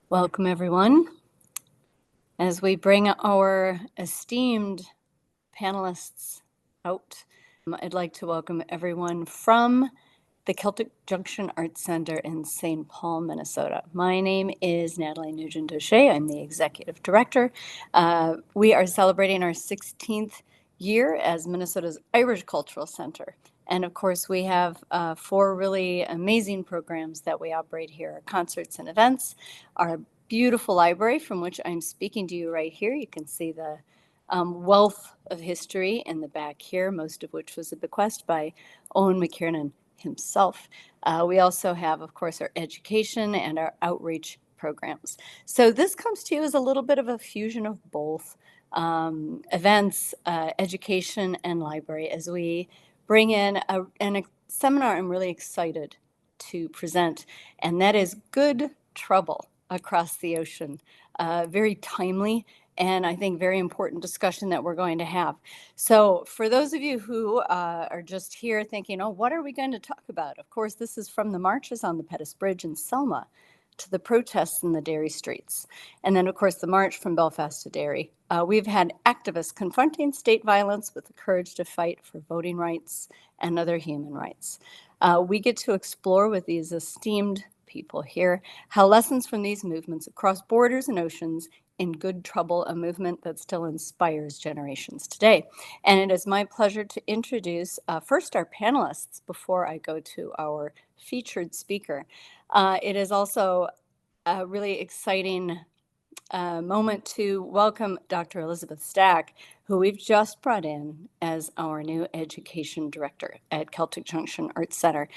Welcome, everyone. As we bring our esteemed panelists out, I'd like to welcome everyone from the Celtic Junction Arts Center in St. Paul, Minnesota. My name is Natalie Nugent-O'Shea. I'm the executive director. We are celebrating our 16th year as Minnesota's Irish Cultural Center. And of course, we have 4 really amazing programs that we operate here: our concerts and events, our beautiful library from which I'm speaking to you right here. You can see the wealth of history in the back here, most of which was a bequest by Owen McKiernan himself. We also have, of course, our education and our outreach programs. So this comes to you as a little bit of a fusion of both events, education, and library as we bring in a seminar I'm really excited to present, and that is Good Trouble Across the Ocean. Very timely and I think very important discussion that we're going to have. So for those of you who are just here thinking, oh, what are we going to talk about? Of course, this is from the marches on the Pettus Bridge in Selma to the protests in the Derry streets. And then, of course, the march from Belfast to Derry. We've had activists confronting state violence with the courage to fight for voting rights and other human rights. We get to explore with these esteemed people here how lessons from these movements across borders and oceans in Good Trouble, a movement that still inspires generations today. And it is my pleasure to introduce first our panelists before I go to our featured speaker. It is also a really exciting moment to welcome Dr. Elizabeth Stack, who we've just brought in as our new education director at Celtic Junction Arts Center.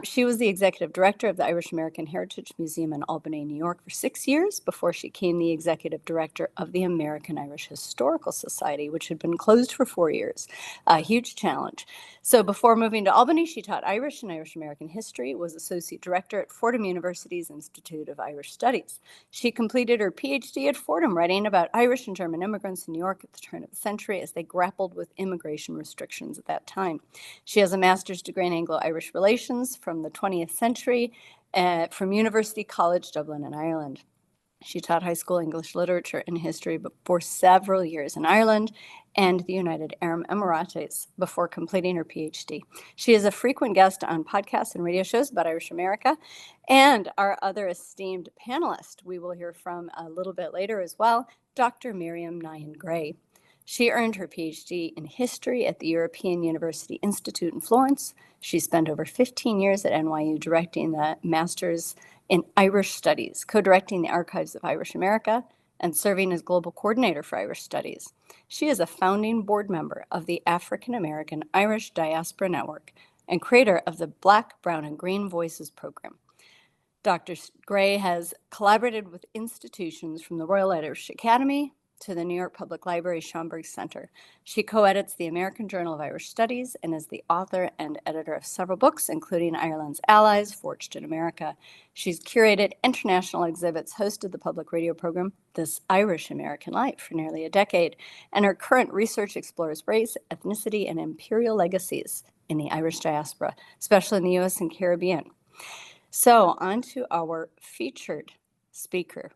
She was the executive director of the Irish American Heritage Museum in Albany, New York for 6 years before she became the executive director of the American Irish Historical Society, which had been closed for 4 years. A huge challenge. So before moving to Albany, she taught Irish and Irish American history, was associate director at Fordham University's Institute of Irish Studies. She completed her PhD at Fordham, writing about Irish and German immigrants in New York at the turn of the century as they grappled with immigration restrictions at that time. She has a master's degree in Anglo-Irish relations from the 20th century from University College Dublin in Ireland. She taught high school English literature and history for several years in Ireland and the United Arab Emirates before completing her PhD. She is a frequent guest on podcasts and radio shows about Irish America. And our other esteemed panelist, we will hear from a little bit later as well, Dr. Miriam Nyan Gray. She earned her PhD in history at the European University Institute in Florence. She spent over 15 years at NYU directing the Master's in Irish Studies, co-directing the Archives of Irish America, and serving as global coordinator for Irish Studies. She is a founding board member of the African American Irish Diaspora Network and creator of the Black, Brown, and Green Voices program. Dr. Gray has collaborated with institutions from the Royal Irish Academy to the New York Public Library Schomburg Center. She co-edits the American Journal of Irish Studies and is the author and editor of several books, including Ireland's Allies, Forged in America. She's curated international exhibits, hosted the public radio program This Irish American Life for nearly a decade, and her current research explores race, ethnicity, and imperial legacies in the Irish diaspora, especially in the U.S. and Caribbean. So on to our featured speaker,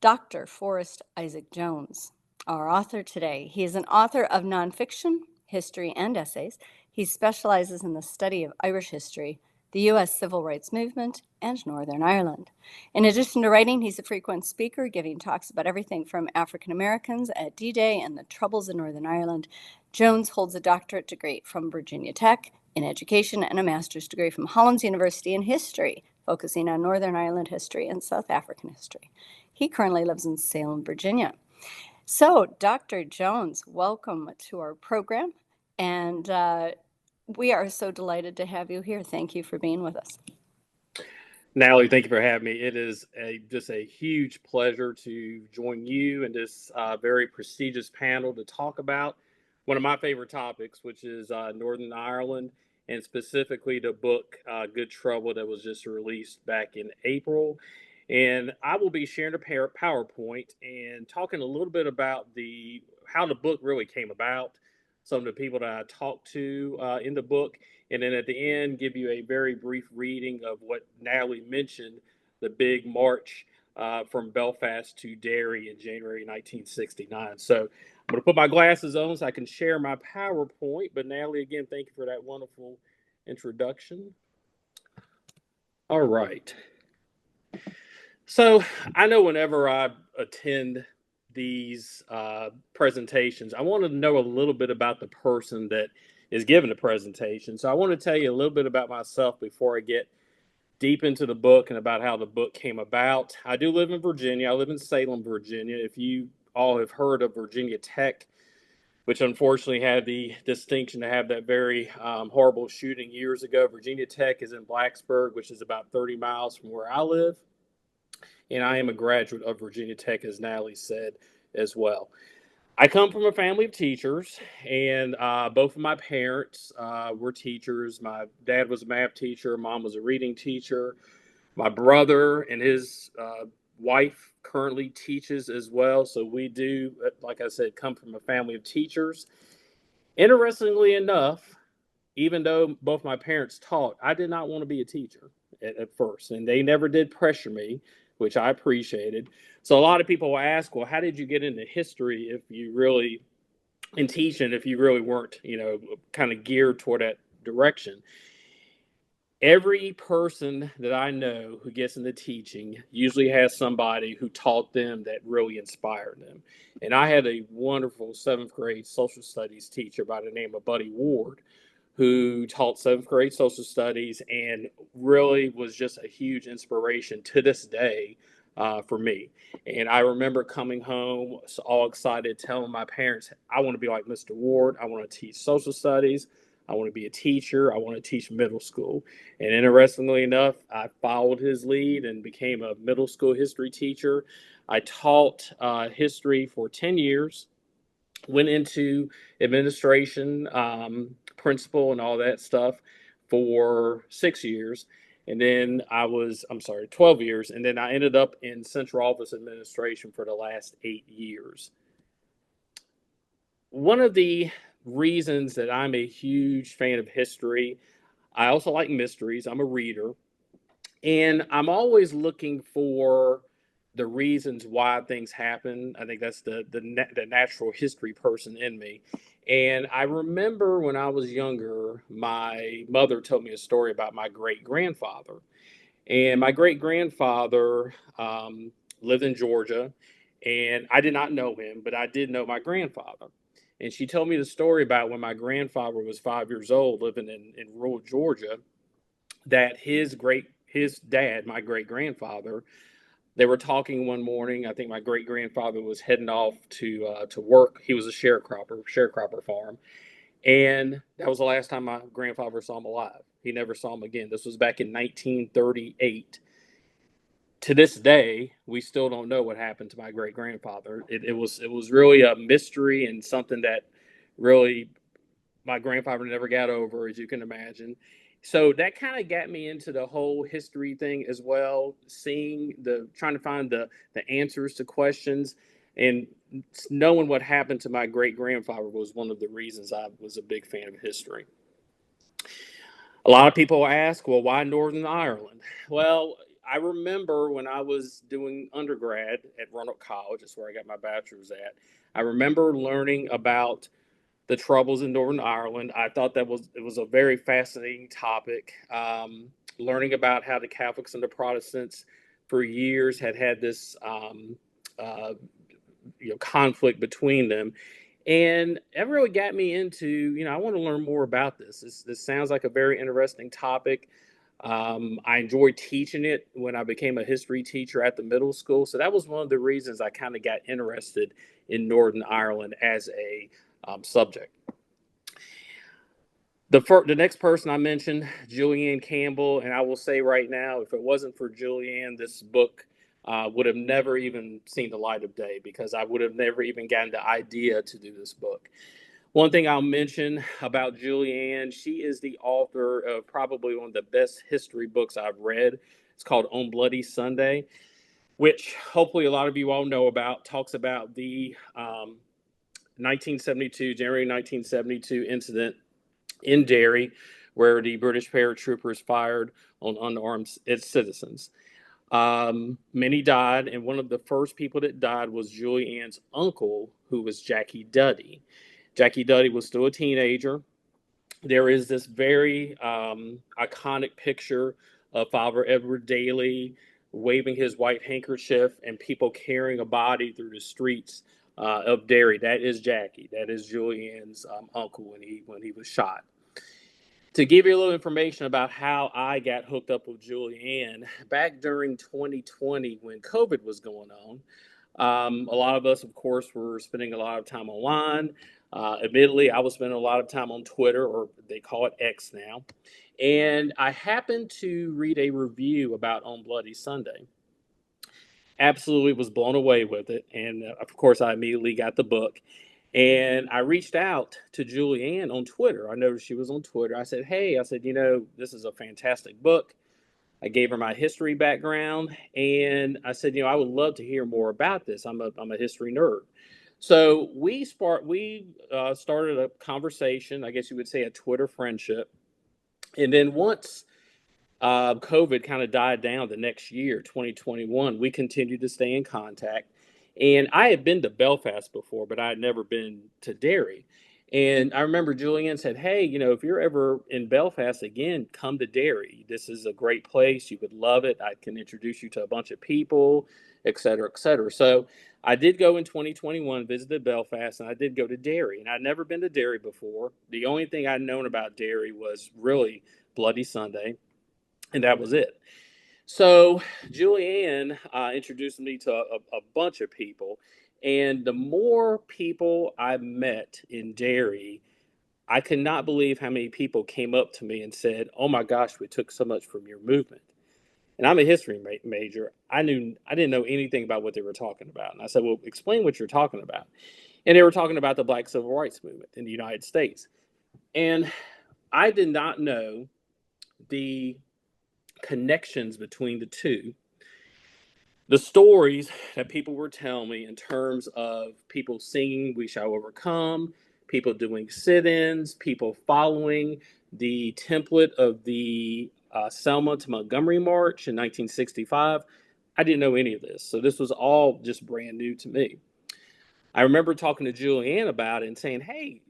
Dr. Forest Issac Jones, our author today. He is an author of nonfiction, history, and essays. He specializes in the study of Irish history, the U.S. Civil Rights Movement, and Northern Ireland. In addition to writing, he's a frequent speaker, giving talks about everything from African Americans at D-Day and the Troubles in Northern Ireland. Jones holds a doctorate degree from Virginia Tech in education and a master's degree from Hollins University in history, focusing on Northern Ireland history and South African history. He currently lives in Salem, Virginia. So, Dr. Jones, welcome to our program, and we are so delighted to have you here. Thank you for being with us. Natalie, thank you for having me. It is just a huge pleasure to join you in this very prestigious panel to talk about one of my favorite topics, which is Northern Ireland, and specifically the book Good Trouble that was just released back in April. And I will be sharing a PowerPoint and talking a little bit about how the book really came about, some of the people that I talked to in the book, and then at the end give you a very brief reading of what Natalie mentioned, the big march from Belfast to Derry in January 1969. So I'm going to put my glasses on so I can share my PowerPoint. But Natalie, again, thank you for that wonderful introduction. All right. So I know whenever I attend these presentations, I want to know a little bit about the person that is giving the presentation. So I want to tell you a little bit about myself before I get deep into the book and about how the book came about. I do live in Virginia. I live in Salem, Virginia. If you all have heard of Virginia Tech, which unfortunately had the distinction to have that very horrible shooting years ago, Virginia Tech is in Blacksburg, which is about 30 miles from where I live. And I am a graduate of Virginia Tech, as Natalie said as well. I come from a family of teachers, and both of my parents were teachers. My dad was a math teacher, mom was a reading teacher. My brother and his wife currently teaches as well. So we do, like I said, come from a family of teachers. Interestingly enough, even though both my parents taught, I did not want to be a teacher at first, and they never did pressure me, which I appreciated. So a lot of people will ask, well, how did you get into history if you really, in teaching, if you really weren't, kind of geared toward that direction? Every person that I know who gets into teaching usually has somebody who taught them that really inspired them. And I had a wonderful seventh grade social studies teacher by the name of Buddy Ward, who taught seventh grade social studies and really was just a huge inspiration to this day for me. And I remember coming home all excited, telling my parents, I want to be like Mr. Ward. I want to teach social studies. I want to be a teacher. I want to teach middle school. And interestingly enough, I followed his lead and became a middle school history teacher. I taught history for 10 years, went into administration, principal, and all that stuff for 6 years. And then I'm sorry, 12 years. And then I ended up in central office administration for the last 8 years. One of the reasons that I'm a huge fan of history, I also like mysteries. I'm a reader. And I'm always looking for the reasons why things happen. I think that's the natural history person in me. And I remember when I was younger, my mother told me a story about my great grandfather. And my great grandfather lived in Georgia, and I did not know him, but I did know my grandfather. And she told me the story about when my grandfather was 5 years old, living in rural Georgia, that his dad, my great grandfather, they were talking one morning. I think my great grandfather was heading off to work. He was a sharecropper farm, and that was the last time my grandfather saw him alive. He never saw him again. This was back in 1938. To this day, we still don't know what happened to my great grandfather. It was really a mystery and something that really my grandfather never got over, as you can imagine. So that kind of got me into the whole history thing as well, trying to find the answers to questions, and knowing what happened to my great grandfather was one of the reasons I was a big fan of history. A lot of people ask, well, why Northern Ireland? Well, I remember when I was doing undergrad at Roanoke College, that's where I got my bachelor's at. I remember learning about the troubles in Northern Ireland. I thought it was a very fascinating topic. Learning about how the Catholics and the Protestants for years had this uh, conflict between them, and that really got me into I want to learn more about this. This sounds like a very interesting topic. I enjoyed teaching it when I became a history teacher at the middle school, so that was one of the reasons I kind of got interested in Northern Ireland as a subject. The next person I mentioned, Julianne Campbell, and I will say right now, if it wasn't for Julianne, this book would have never even seen the light of day, because I would have never even gotten the idea to do this book. One thing I'll mention about Julianne, she is the author of probably one of the best history books I've read. It's called On Bloody Sunday, which hopefully a lot of you all know about. Talks about the 1972, January 1972 incident in Derry, where the British paratroopers fired on unarmed citizens. Many died, and one of the first people that died was Julie Ann's uncle, who was Jackie Duddy. Jackie Duddy was still a teenager. There is this very iconic picture of Father Edward Daly waving his white handkerchief and people carrying a body through the streets of Derry. That is Jackie. That is Julianne's uncle when he was shot. To give you a little information about how I got hooked up with Julianne, back during 2020 when COVID was going on, a lot of us, of course, were spending a lot of time online. Admittedly, I was spending a lot of time on Twitter, or they call it X now. And I happened to read a review about On Bloody Sunday. Absolutely was blown away with it. And of course, I immediately got the book. And I reached out to Julianne on Twitter. I noticed she was on Twitter. I said, hey, I said, this is a fantastic book. I gave her my history background, and I said, I would love to hear more about this. I'm a history nerd. So we started a conversation. I guess you would say a Twitter friendship. And then once COVID kind of died down the next year, 2021, we continued to stay in contact. And I had been to Belfast before, but I had never been to Derry. And I remember Julianne said, hey, if you're ever in Belfast again, come to Derry. This is a great place. You would love it. I can introduce you to a bunch of people, et cetera, et cetera. So I did go in 2021, visited Belfast, and I did go to Derry. And I'd never been to Derry before. The only thing I'd known about Derry was really Bloody Sunday, and that was it. So Julianne introduced me to a bunch of people, and the more people I met in Derry, I could not believe how many people came up to me and said, "Oh my gosh, we took so much from your movement." And I'm a history major. I didn't know anything about what they were talking about, and I said, "Well, explain what you're talking about." And they were talking about the Black Civil Rights Movement in the United States, and I did not know the connections between the two, the stories that people were telling me in terms of people singing "We Shall Overcome," people doing sit-ins, people following the template of the Selma to Montgomery March in 1965. I didn't know any of this, so this was all just brand new to me. I remember talking to Julianne about it and saying, hey,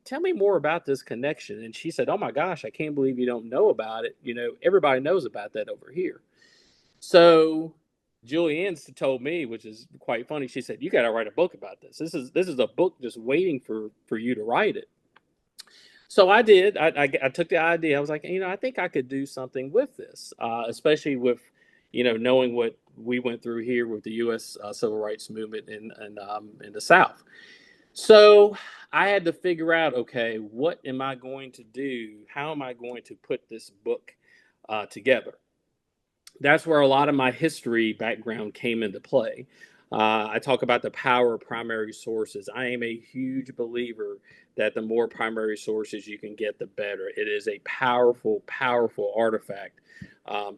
tell me more about this connection. And she said, oh my gosh, I can't believe you don't know about it. Everybody knows about that over here. So Julianne told me, which is quite funny, she said, you got to write a book about this. This is a book just waiting for you to write it. So I did. I took the idea. I was like, I think I could do something with this, especially with, knowing what we went through here with the U.S. Civil Rights Movement in the South. So I had to figure out, okay, what am I going to do? How am I going to put this book together? That's where a lot of my history background came into play. I talk about the power of primary sources. I am a huge believer that the more primary sources you can get, the better. It is a powerful, powerful artifact,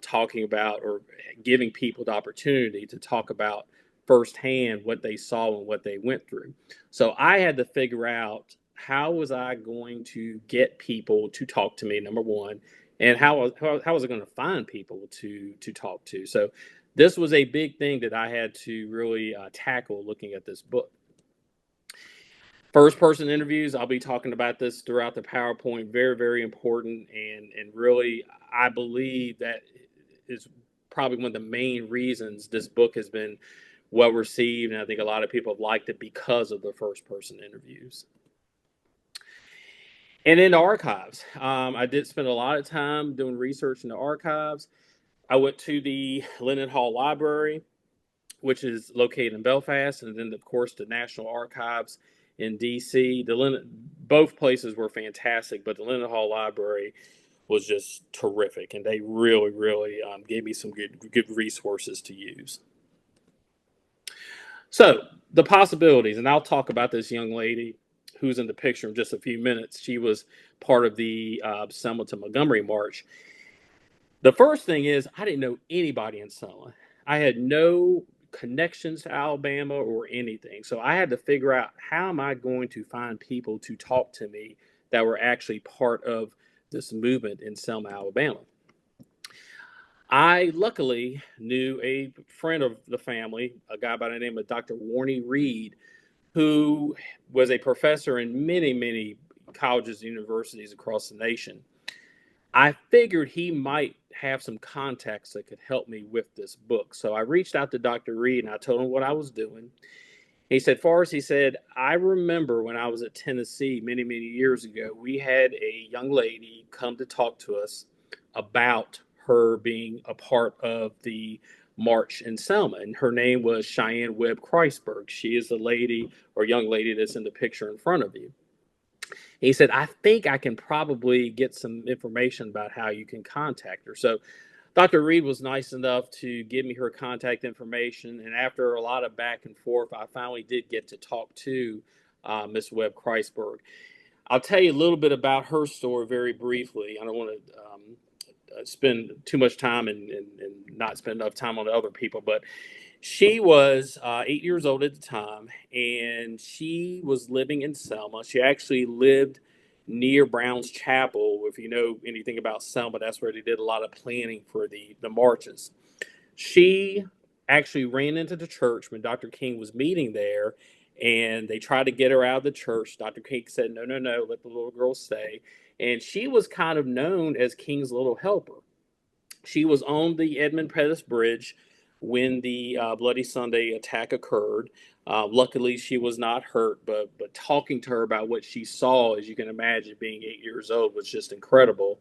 talking about or giving people the opportunity to talk about firsthand what they saw and what they went through. So I had to figure out, how was I going to get people to talk to me, number one, and how was I going to find people to talk to? So this was a big thing that I had to really tackle looking at this book. First person interviews, I'll be talking about this throughout the PowerPoint. Very, very important, and really, I believe that is probably one of the main reasons this book has been well received, and I think a lot of people have liked it because of the first person interviews. And in the archives, I did spend a lot of time doing research in the archives. I went to the Lennon Hall Library, which is located in Belfast, and then, of course, the National Archives in D.C. Both places were fantastic, but the Lennon Hall Library was just terrific, and they really, really gave me some good resources to use. So the possibilities, and I'll talk about this young lady who's in the picture in just a few minutes. She was part of the Selma to Montgomery March. The first thing is, I didn't know anybody in Selma. I had no connections to Alabama or anything. So I had to figure out, how am I going to find people to talk to me that were actually part of this movement in Selma, Alabama. I luckily knew a friend of the family, a guy by the name of Dr. Warney Reed, who was a professor in many, many colleges and universities across the nation. I figured he might have some contacts that could help me with this book. So I reached out to Dr. Reed and I told him what I was doing. He said, Forrest, he said, I remember when I was at Tennessee many, many years ago, we had a young lady come to talk to us about her being a part of the march in Selma. And her name was Cheyenne Webb Kreisberg. She is the lady or young lady that's in the picture in front of you. He said, I think I can probably get some information about how you can contact her. So Dr. Reed was nice enough to give me her contact information. And after a lot of back and forth, I finally did get to talk to Miss Webb Kreisberg. I'll tell you a little bit about her story very briefly. I don't want to spend too much time and not spend enough time on the other people, but she was 8 years old at the time, and she was living in Selma. She actually lived near Brown's Chapel. If you know anything about Selma, that's where they did a lot of planning for the marches. She actually ran into the church when Dr. King was meeting there, and they tried to get her out of the church. Dr. King said, no, no, no, let the little girl stay. And she was kind of known as King's little helper. She was on the Edmund Pettus Bridge when the Bloody Sunday attack occurred. Luckily, she was not hurt, but talking to her about what she saw, as you can imagine, being 8 years old, was just incredible.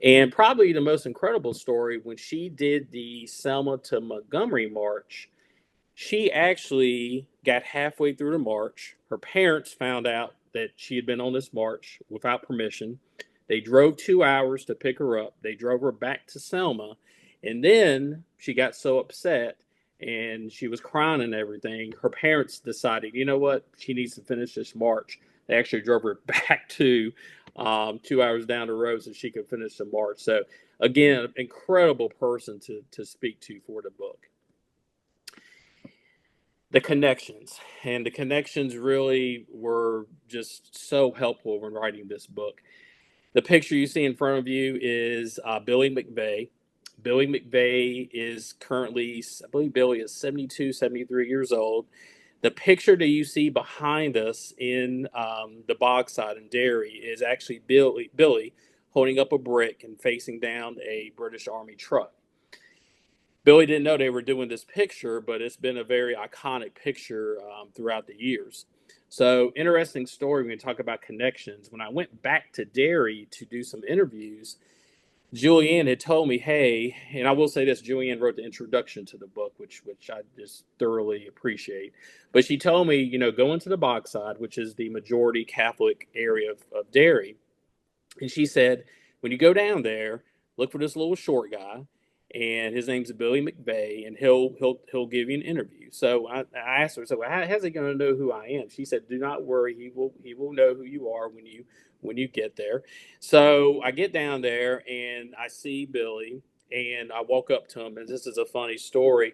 And probably the most incredible story, when she did the Selma to Montgomery march, she actually got halfway through the march. Her parents found out that she had been on this march without permission. They drove 2 hours to pick her up. They drove her back to Selma. And then she got so upset and she was crying and everything. Her parents decided, you know what? She needs to finish this march. They actually drove her back to 2 hours down the road so she could finish the march. So, again, incredible person to speak to for the book. The connections really were just so helpful when writing this book. The picture you see in front of you is Billy McVeigh. Billy McVeigh is currently, I believe Billy is 72, 73 years old. The picture that you see behind us in the Bogside in Derry is actually Billy holding up a brick and facing down a British Army truck. Billy didn't know they were doing this picture, but it's been a very iconic picture throughout the years. So, interesting story when we talk about connections. When I went back to Derry to do some interviews, Julianne had told me, "Hey," and I will say this: Julianne wrote the introduction to the book, which I just thoroughly appreciate. But she told me, go into the Bogside, which is the majority Catholic area of Derry, and she said, when you go down there, look for this little short guy, and his name's Billy McVeigh, and he'll give you an interview. So I asked her, so how's he going to know who I am? She said, do not worry, he will know who you are when you get there. So I get down there and I see Billy, and I walk up to him, and this is a funny story.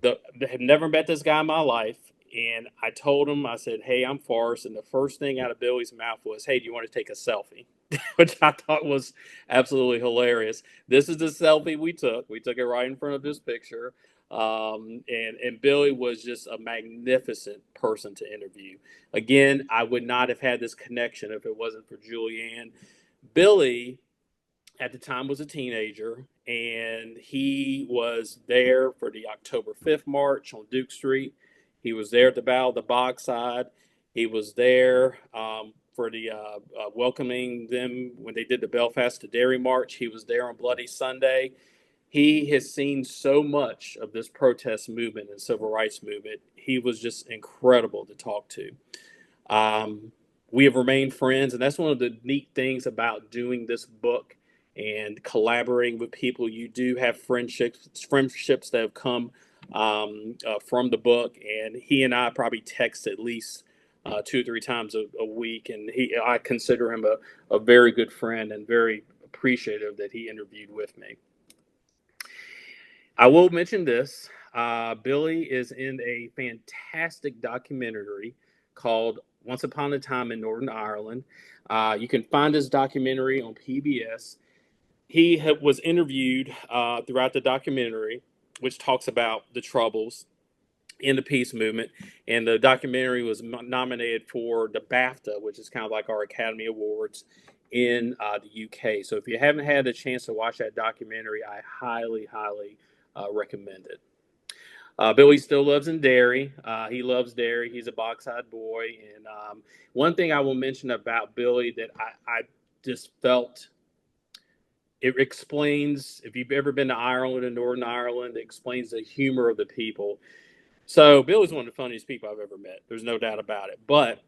I had never met this guy in my life. And I told him, I said, hey, I'm Forrest. And the first thing out of Billy's mouth was, hey, do you want to take a selfie? Which I thought was absolutely hilarious. This is the selfie we took. We took it right in front of this picture. And Billy was just a magnificent person to interview. Again, I would not have had this connection if it wasn't for Julianne. Billy at the time was a teenager, and he was there for the October 5th march on Duke Street. He was there at the Battle of the Bogside. He was there for the welcoming them when they did the Belfast to Derry march. He was there on Bloody Sunday. He has seen so much of this protest movement and civil rights movement. He was just incredible to talk to. We have remained friends, and that's one of the neat things about doing this book and collaborating with people. You do have friendships that have come from the book, and he and I probably text at least 2 or 3 times a week, and I consider him a very good friend and very appreciative that he interviewed with me. I will mention this. Billy is in a fantastic documentary called Once Upon a Time in Northern Ireland. You can find this documentary on PBS. was interviewed throughout the documentary, which talks about the troubles in the peace movement. And the documentary was nominated for the BAFTA, which is kind of like our Academy Awards in the UK. So if you haven't had a chance to watch that documentary, I highly, highly recommend it. Billy still lives in Derry. He loves Derry. He's a Boxside boy. And one thing I will mention about Billy that I just felt it explains, if you've ever been to Ireland and Northern Ireland, it explains the humor of the people. So Billy's one of the funniest people I've ever met. There's no doubt about it. But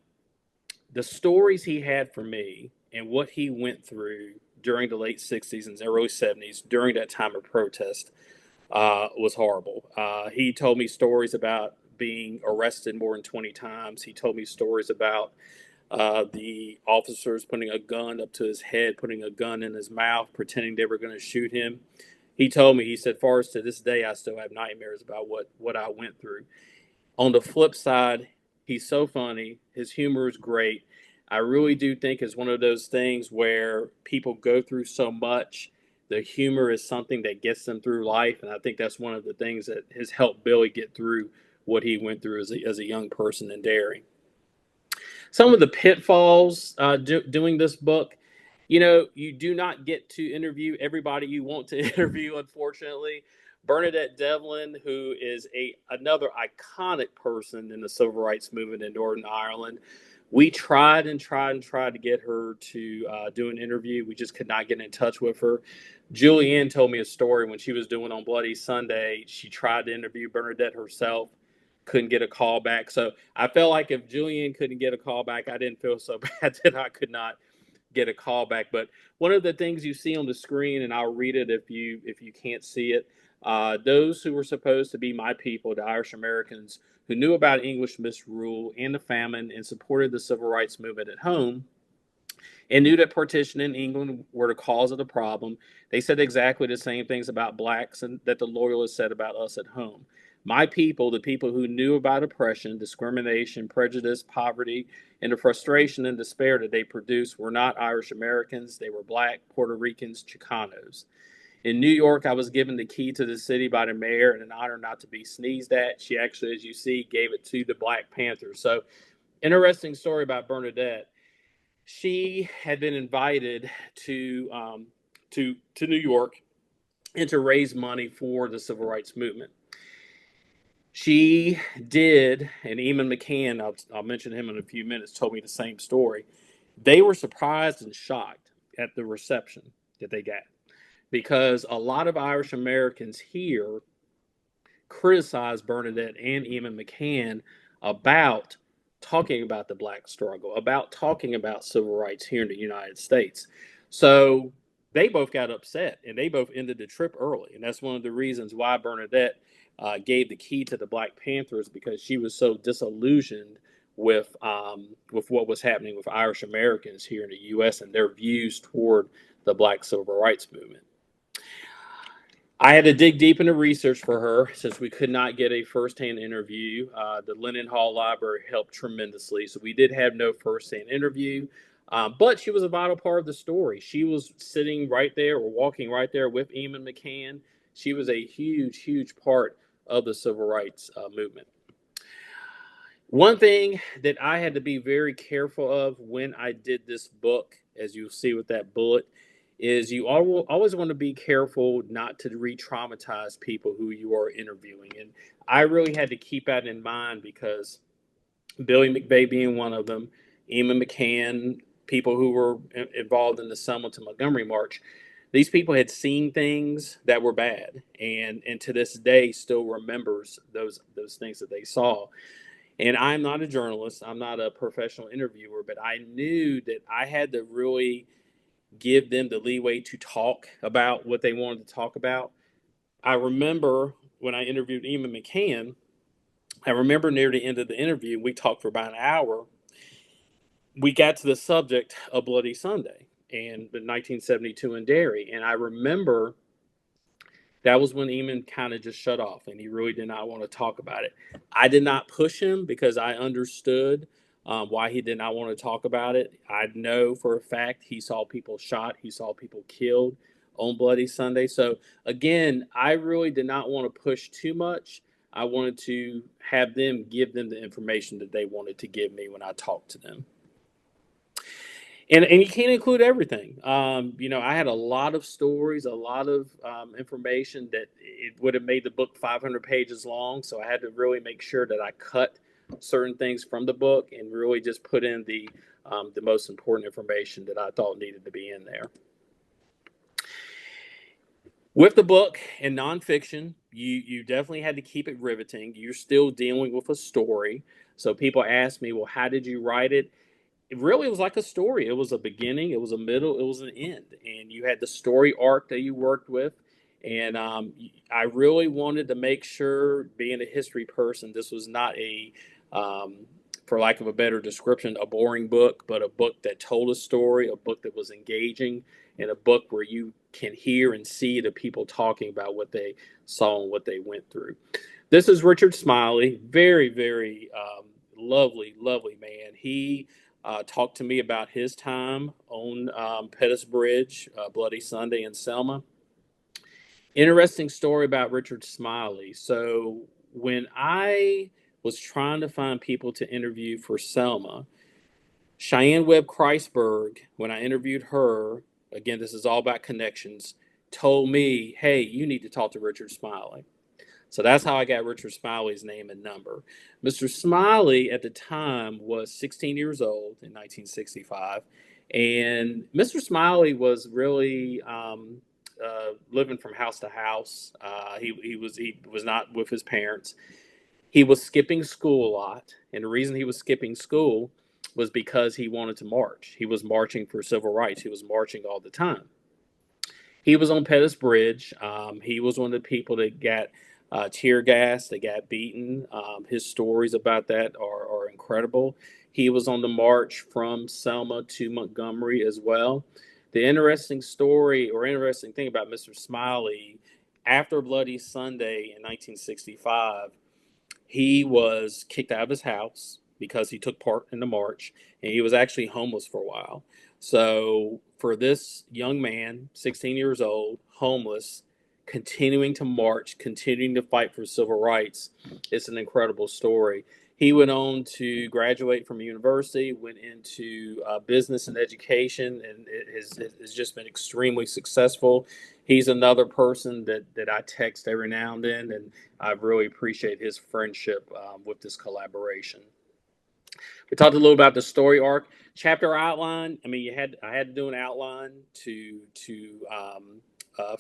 the stories he had for me and what he went through during the late 60s and early 70s during that time of protest was horrible. He told me stories about being arrested more than 20 times. He told me stories about the officers putting a gun up to his head, putting a gun in his mouth, pretending they were going to shoot him. He told me, he said, Forrest, to this day, I still have nightmares about what I went through. On the flip side, he's so funny. His humor is great. I really do think it's one of those things where people go through so much. The humor is something that gets them through life. And I think that's one of the things that has helped Billy get through what he went through as a young person in Derry. Some of the pitfalls doing this book, you do not get to interview everybody you want to interview, unfortunately. Bernadette Devlin, who is another iconic person in the civil rights movement in Northern Ireland. We tried and tried and tried to get her to do an interview. We just could not get in touch with her. Julianne told me a story when she was doing on Bloody Sunday. She tried to interview Bernadette herself, couldn't get a call back. So I felt like if Julian couldn't get a call back, I didn't feel so bad that I could not get a call back. But one of the things you see on the screen, and I'll read it if you can't see it, those who were supposed to be my people, the Irish Americans who knew about English misrule and the famine and supported the civil rights movement at home, and knew that partition in England were the cause of the problem. They said exactly the same things about blacks and that the loyalists said about us at home. My people, the people who knew about oppression, discrimination, prejudice, poverty, and the frustration and despair that they produced, were not Irish Americans. They were black, Puerto Ricans, Chicanos. In New York, I was given the key to the city by the mayor, and an honor not to be sneezed at. She actually, as you see, gave it to the Black Panthers. So, interesting story about Bernadette. She had been invited to New York and to raise money for the civil rights movement. She did, and Eamon McCann, I'll mention him in a few minutes, told me the same story. They were surprised and shocked at the reception that they got because a lot of Irish Americans here criticized Bernadette and Eamon McCann about talking about the black struggle, about talking about civil rights here in the United States. So they both got upset and they both ended the trip early. And that's one of the reasons why Bernadette gave the key to the Black Panthers, because she was so disillusioned with what was happening with Irish Americans here in the U.S. and their views toward the Black civil rights movement. I had to dig deep into research for her since we could not get a firsthand interview. The Lennon Hall Library helped tremendously, so we did have no firsthand interview. But she was a vital part of the story. She was sitting right there or walking right there with Eamon McCann. She was a huge, huge part of the civil rights movement. One thing that I had to be very careful of when I did this book, as you'll see with that bullet, is you always want to be careful not to re-traumatize people who you are interviewing. And I really had to keep that in mind because Billy McVeigh being one of them, Eamon McCann, people who were involved in the Selma to Montgomery March, these people had seen things that were bad, and to this day still remembers those things that they saw. And I'm not a journalist, I'm not a professional interviewer, but I knew that I had to really give them the leeway to talk about what they wanted to talk about. I remember when I interviewed Eamon McCann, I remember near the end of the interview, we talked for about an hour. We got to the subject of Bloody Sunday and 1972 in Derry. And I remember that was when Eamon kind of just shut off and he really did not want to talk about it. I did not push him because I understood why he did not want to talk about it. I know for a fact he saw people shot, he saw people killed on Bloody Sunday. So again, I really did not want to push too much. I wanted to have them give them the information that they wanted to give me when I talked to them. And you can't include everything. I had a lot of stories, a lot of information that it would have made the book 500 pages long. So I had to really make sure that I cut certain things from the book and really just put in the most important information that I thought needed to be in there. With the book and nonfiction, you definitely had to keep it riveting. You're still dealing with a story. So people ask me, well, how did you write it? It really was like a story. It was a beginning, it was a middle, it was an end, and you had the story arc that you worked with. And I really wanted to make sure, being a history person, this was not um, for lack of a better description, a boring book, but a book that told a story, a book that was engaging, and a book where you can hear and see the people talking about what they saw and what they went through. This is Richard Smiley, very, very lovely, lovely man. He talked to me about his time on Pettus Bridge, Bloody Sunday in Selma. Interesting story about Richard Smiley. So when I was trying to find people to interview for Selma, Cheyenne Webb Kreisberg, when I interviewed her, again, this is all about connections, told me, hey, you need to talk to Richard Smiley. So that's how I got Richard Smiley's name and number. Mr. Smiley at the time was 16 years old in 1965. And Mr. Smiley was really living from house to house. He was not with his parents. He was skipping school a lot. And the reason he was skipping school was because he wanted to march. He was marching for civil rights. He was marching all the time. He was on Pettus Bridge. He was one of the people that got tear gas, that got beaten. His stories about that are incredible. He was on the march from Selma to Montgomery as well. The interesting story or interesting thing about Mr. Smiley, after Bloody Sunday in 1965, he was kicked out of his house because he took part in the march, and he was actually homeless for a while. So, for this young man, 16 years old, homeless, continuing to march, continuing to fight for civil rights, it's an incredible story. He went on to graduate from university, went into business and education, and it has just been extremely successful. He's another person that I text every now and then, and I really appreciate his friendship with this collaboration. We talked a little about the story arc, chapter outline. I mean, I had to do an outline to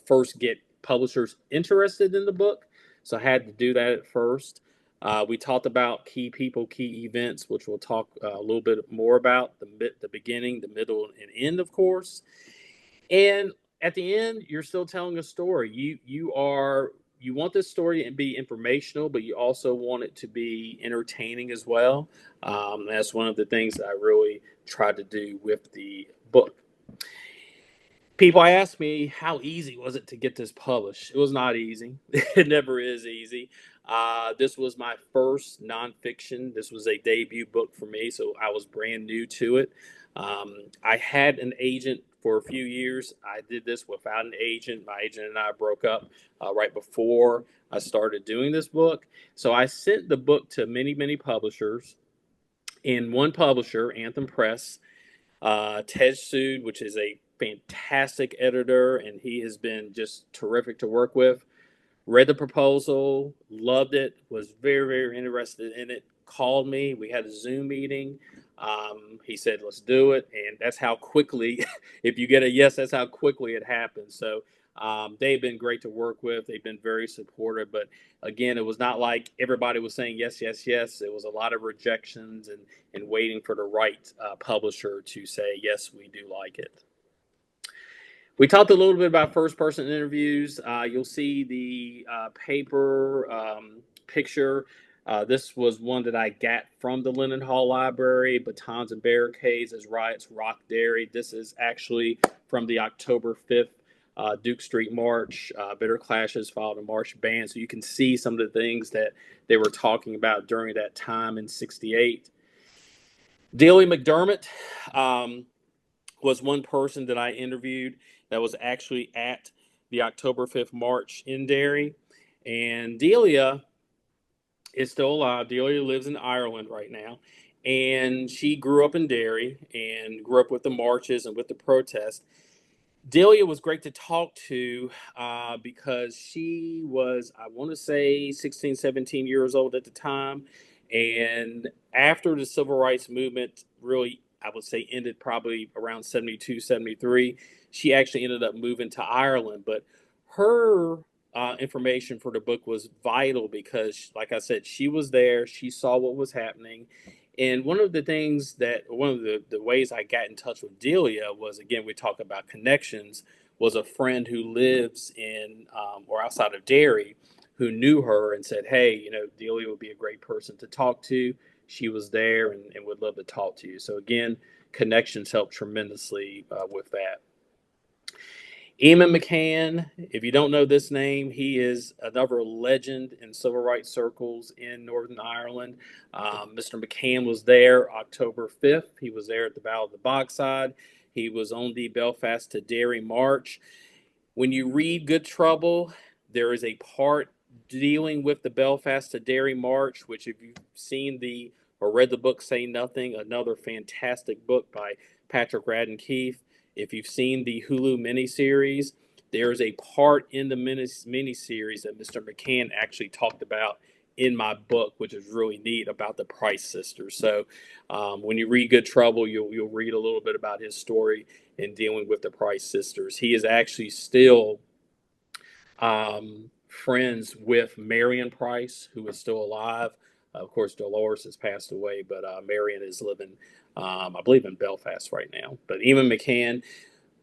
first get publishers interested in the book, so I had to do that at first. We talked about key people, key events, which we'll talk a little bit more about the beginning, the middle, and end, of course. And at the end, you're still telling a story. You want this story to be informational, but you also want it to be entertaining as well. That's one of the things that I really tried to do with the book. People ask me, how easy was it to get this published? It was not easy. It never is easy. This was my first nonfiction. This was a debut book for me, so I was brand new to it. I had an agent for a few years. I did this without an agent. My agent and I broke up right before I started doing this book. So I sent the book to many, many publishers. And one publisher, Anthem Press, Ted Sood, which is a fantastic editor, and he has been just terrific to work with. Read the proposal, loved it, was very, very interested in it, called me. We had a Zoom meeting. He said, let's do it. And that's how quickly, if you get a yes, that's how quickly it happens. So they've been great to work with. They've been very supportive. But again, it was not like everybody was saying yes, yes, yes. It was a lot of rejections and waiting for the right publisher to say, yes, we do like it. We talked a little bit about first person interviews. You'll see the paper picture. This was one that I got from the Lennon Hall Library, Batons and Barricades as Riots Rock Derry. This is actually from the October 5th Duke Street March. Bitter Clashes filed a march ban. So you can see some of the things that they were talking about during that time in 68. Daly McDermott was one person that I interviewed. that was actually at the October 5th march in Derry. And Delia is still alive. Delia lives in Ireland right now. And she grew up in Derry and grew up with the marches and with the protests. Delia was great to talk to because she was, I want to say, 16, 17 years old at the time. And after the civil rights movement really, I would say, ended probably around 72, 73, she actually ended up moving to Ireland. But her information for the book was vital because, like I said, she was there, she saw what was happening. And one of the ways I got in touch with Delia was, again, we talk about connections, was a friend who lives in or outside of Derry who knew her and said, hey, Delia would be a great person to talk to. She was there and would love to talk to you. So, again, connections help tremendously with that. Eamon McCann, if you don't know this name, he is another legend in civil rights circles in Northern Ireland. Mr. McCann was there October 5th. He was there at the Battle of the Bogside. He was on the Belfast to Derry March. When you read Good Trouble, there is a part dealing with the Belfast to Derry March, which, if you've seen or read the book Say Nothing, another fantastic book by Patrick Radden Keefe. If you've seen the Hulu miniseries, there is a part in the miniseries that Mr. McCann actually talked about in my book, which is really neat, about the Price sisters. So when you read Good Trouble, you'll read a little bit about his story in dealing with the Price sisters. He is actually still friends with Marion Price, who is still alive. Of course, Dolores has passed away, but Marion is living, I believe, in Belfast right now. But Eamon McCann,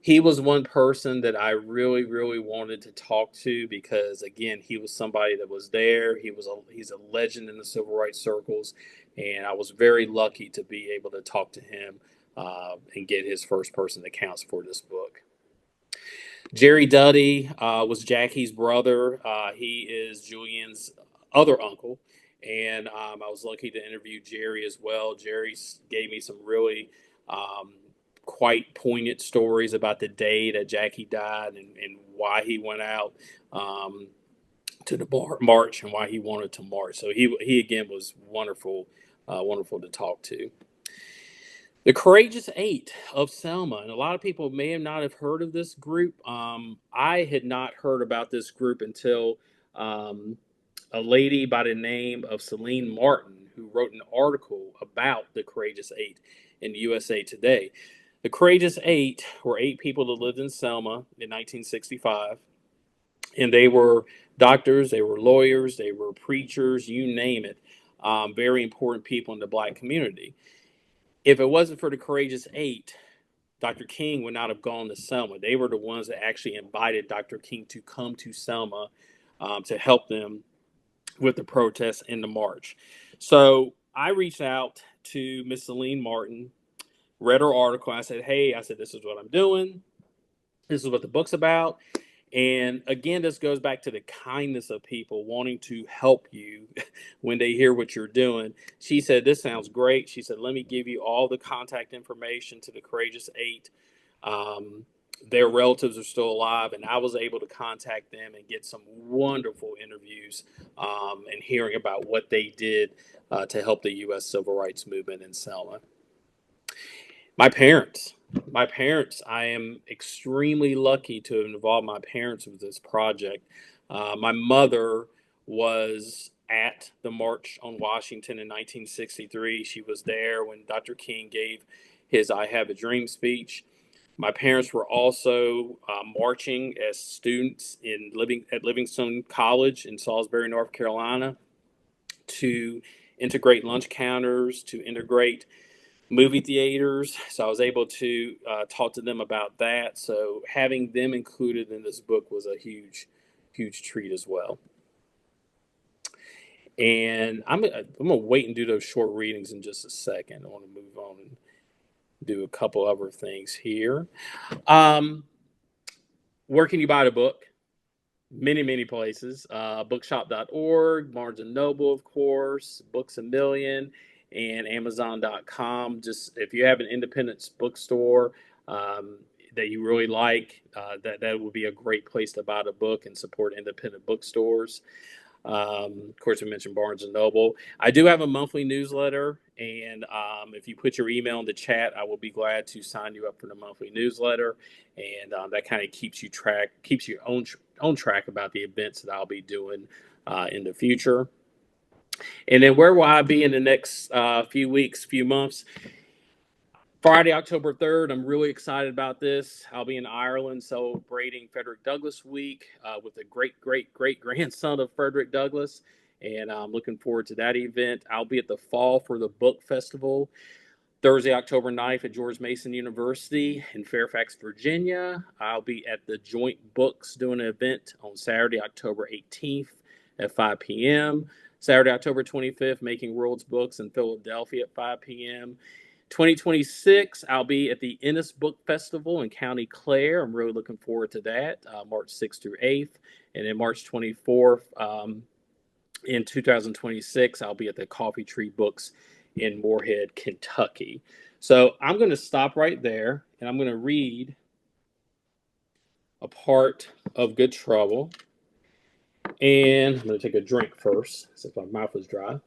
he was one person that I really, really wanted to talk to because, again, he was somebody that was there. He's a legend in the civil rights circles, and I was very lucky to be able to talk to him and get his first person accounts for this book. Jerry Duddy was Jackie's brother. He is Julian's other uncle. And I was lucky to interview Jerry as well. Jerry gave me some really quite poignant stories about the day that Jackie died and why he went out to the march and why he wanted to march. So he again was wonderful, wonderful to talk to. The Courageous Eight of Selma, and a lot of people may have not have heard of this group. I had not heard about this group until um, a lady by the name of Celine Martin, who wrote an article about the Courageous Eight in USA Today. The Courageous Eight were 8 people that lived in Selma in 1965, and they were doctors, they were lawyers, they were preachers, you name it. Very important people in the Black community. If it wasn't for the Courageous Eight, Dr. King would not have gone to Selma. They were the ones that actually invited Dr. King to come to Selma to help them with the protests and the march. So I reached out to Miss Celine Martin, read her article. I said, hey, this is what I'm doing. This is what the book's about. And again, this goes back to the kindness of people wanting to help you when they hear what you're doing. She said, this sounds great. She said, let me give you all the contact information to the Courageous Eight. Their relatives are still alive, and I was able to contact them and get some wonderful interviews and hearing about what they did to help the U.S. Civil Rights Movement in Selma. My parents. My parents, I am extremely lucky to have involved my parents with this project. My mother was at the March on Washington in 1963. She was there when Dr. King gave his I Have a Dream speech. My parents were also marching as students at Livingstone College in Salisbury, North Carolina, to integrate lunch counters, to integrate movie theaters. So I was able to talk to them about that. So having them included in this book was a huge, huge treat as well. And I'm gonna wait and do those short readings in just a second. I want to move on and do a couple other things here. Um, where can you buy the book? Many, many places. Bookshop.org, Barnes and Noble, of course, Books a Million, and Amazon.com. Just if you have an independent bookstore, that you really like, that would be a great place to buy the book and support independent bookstores. Of course, we mentioned Barnes and Noble. I do have a monthly newsletter, and if you put your email in the chat, I will be glad to sign you up for the monthly newsletter, and that kind of keeps you on track about the events that I'll be doing in the future. And then where will I be in the next few weeks, few months? Friday, October 3rd, I'm really excited about this. I'll be in Ireland celebrating Frederick Douglass Week with the great grandson of Frederick Douglass. And I'm looking forward to that event. I'll be at the Fall for the Book Festival Thursday, October 9th at George Mason University in Fairfax, Virginia. I'll be at the Joint Books doing an event on Saturday, October 18th at 5 p.m. Saturday, October 25th, Making World's Books in Philadelphia at 5 p.m. 2026, I'll be at the Ennis Book Festival in County Clare. I'm really looking forward to that, March 6th through 8th. And then March 24th in 2026, I'll be at the Coffee Tree Books in Moorhead, Kentucky. So I'm going to stop right there, and I'm going to read a part of Good Trouble. And I'm going to take a drink first, since my mouth is dry.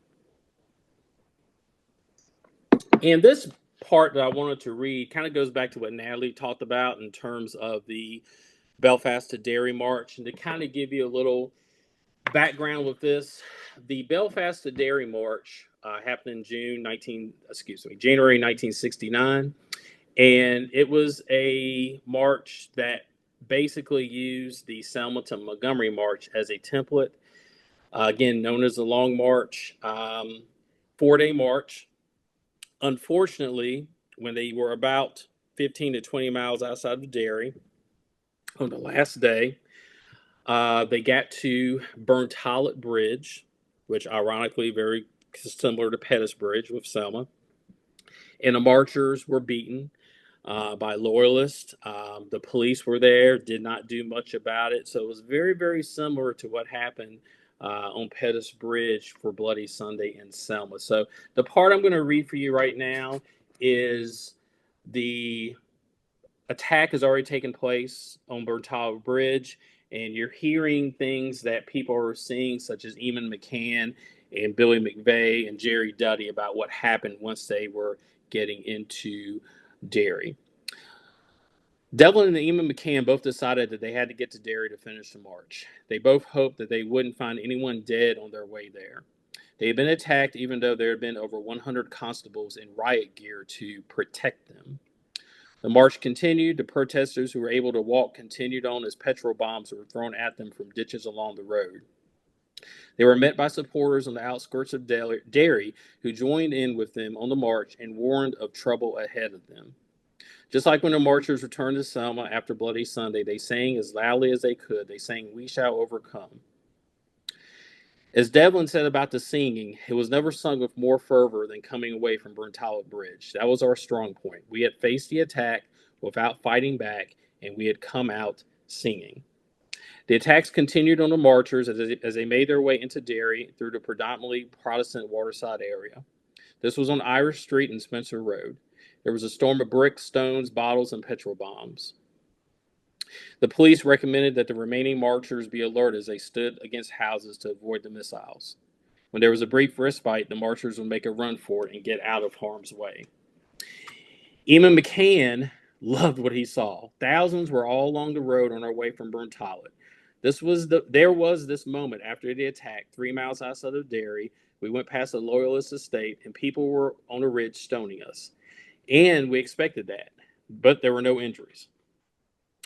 And this part that I wanted to read kind of goes back to what Natalie talked about in terms of the Belfast to Derry march. And to kind of give you a little background with this, the Belfast to Derry march happened in January 1969. And it was a march that basically used the Selma to Montgomery march as a template. Again, known as the Long March, 4-day march. Unfortunately, when they were about 15 to 20 miles outside of Derry on the last day, they got to Pettus Bridge, which ironically very similar to Pettus Bridge with Selma. And the marchers were beaten by loyalists. The police were there, did not do much about it. So it was very, very similar to what happened on Pettus Bridge for Bloody Sunday in Selma. So the part I'm going to read for you right now is the attack has already taken place on Pettus Bridge, and you're hearing things that people are seeing, such as Eamon McCann and Billy McVeigh and Jerry Duddy, about what happened once they were getting into Derry. Devlin and Eamon McCann both decided that they had to get to Derry to finish the march. They both hoped that they wouldn't find anyone dead on their way there. They had been attacked even though there had been over 100 constables in riot gear to protect them. The march continued. The protesters who were able to walk continued on as petrol bombs were thrown at them from ditches along the road. They were met by supporters on the outskirts of Derry who joined in with them on the march and warned of trouble ahead of them. Just like when the marchers returned to Selma after Bloody Sunday, they sang as loudly as they could. They sang, "We shall overcome." As Devlin said about the singing, it was never sung with more fervor than coming away from Pettus Bridge. That was our strong point. We had faced the attack without fighting back, and we had come out singing. The attacks continued on the marchers as they made their way into Derry through the predominantly Protestant waterside area. This was on Irish Street and Spencer Road. There was a storm of bricks, stones, bottles, and petrol bombs. The police recommended that the remaining marchers be alert as they stood against houses to avoid the missiles. When there was a brief respite, the marchers would make a run for it and get out of harm's way. Eamon McCann loved what he saw. Thousands were all along the road on their way from Pettus. There was this moment after the attack, 3 miles outside of Derry. We went past a loyalist estate, and people were on a ridge stoning us. And we expected that, but there were no injuries.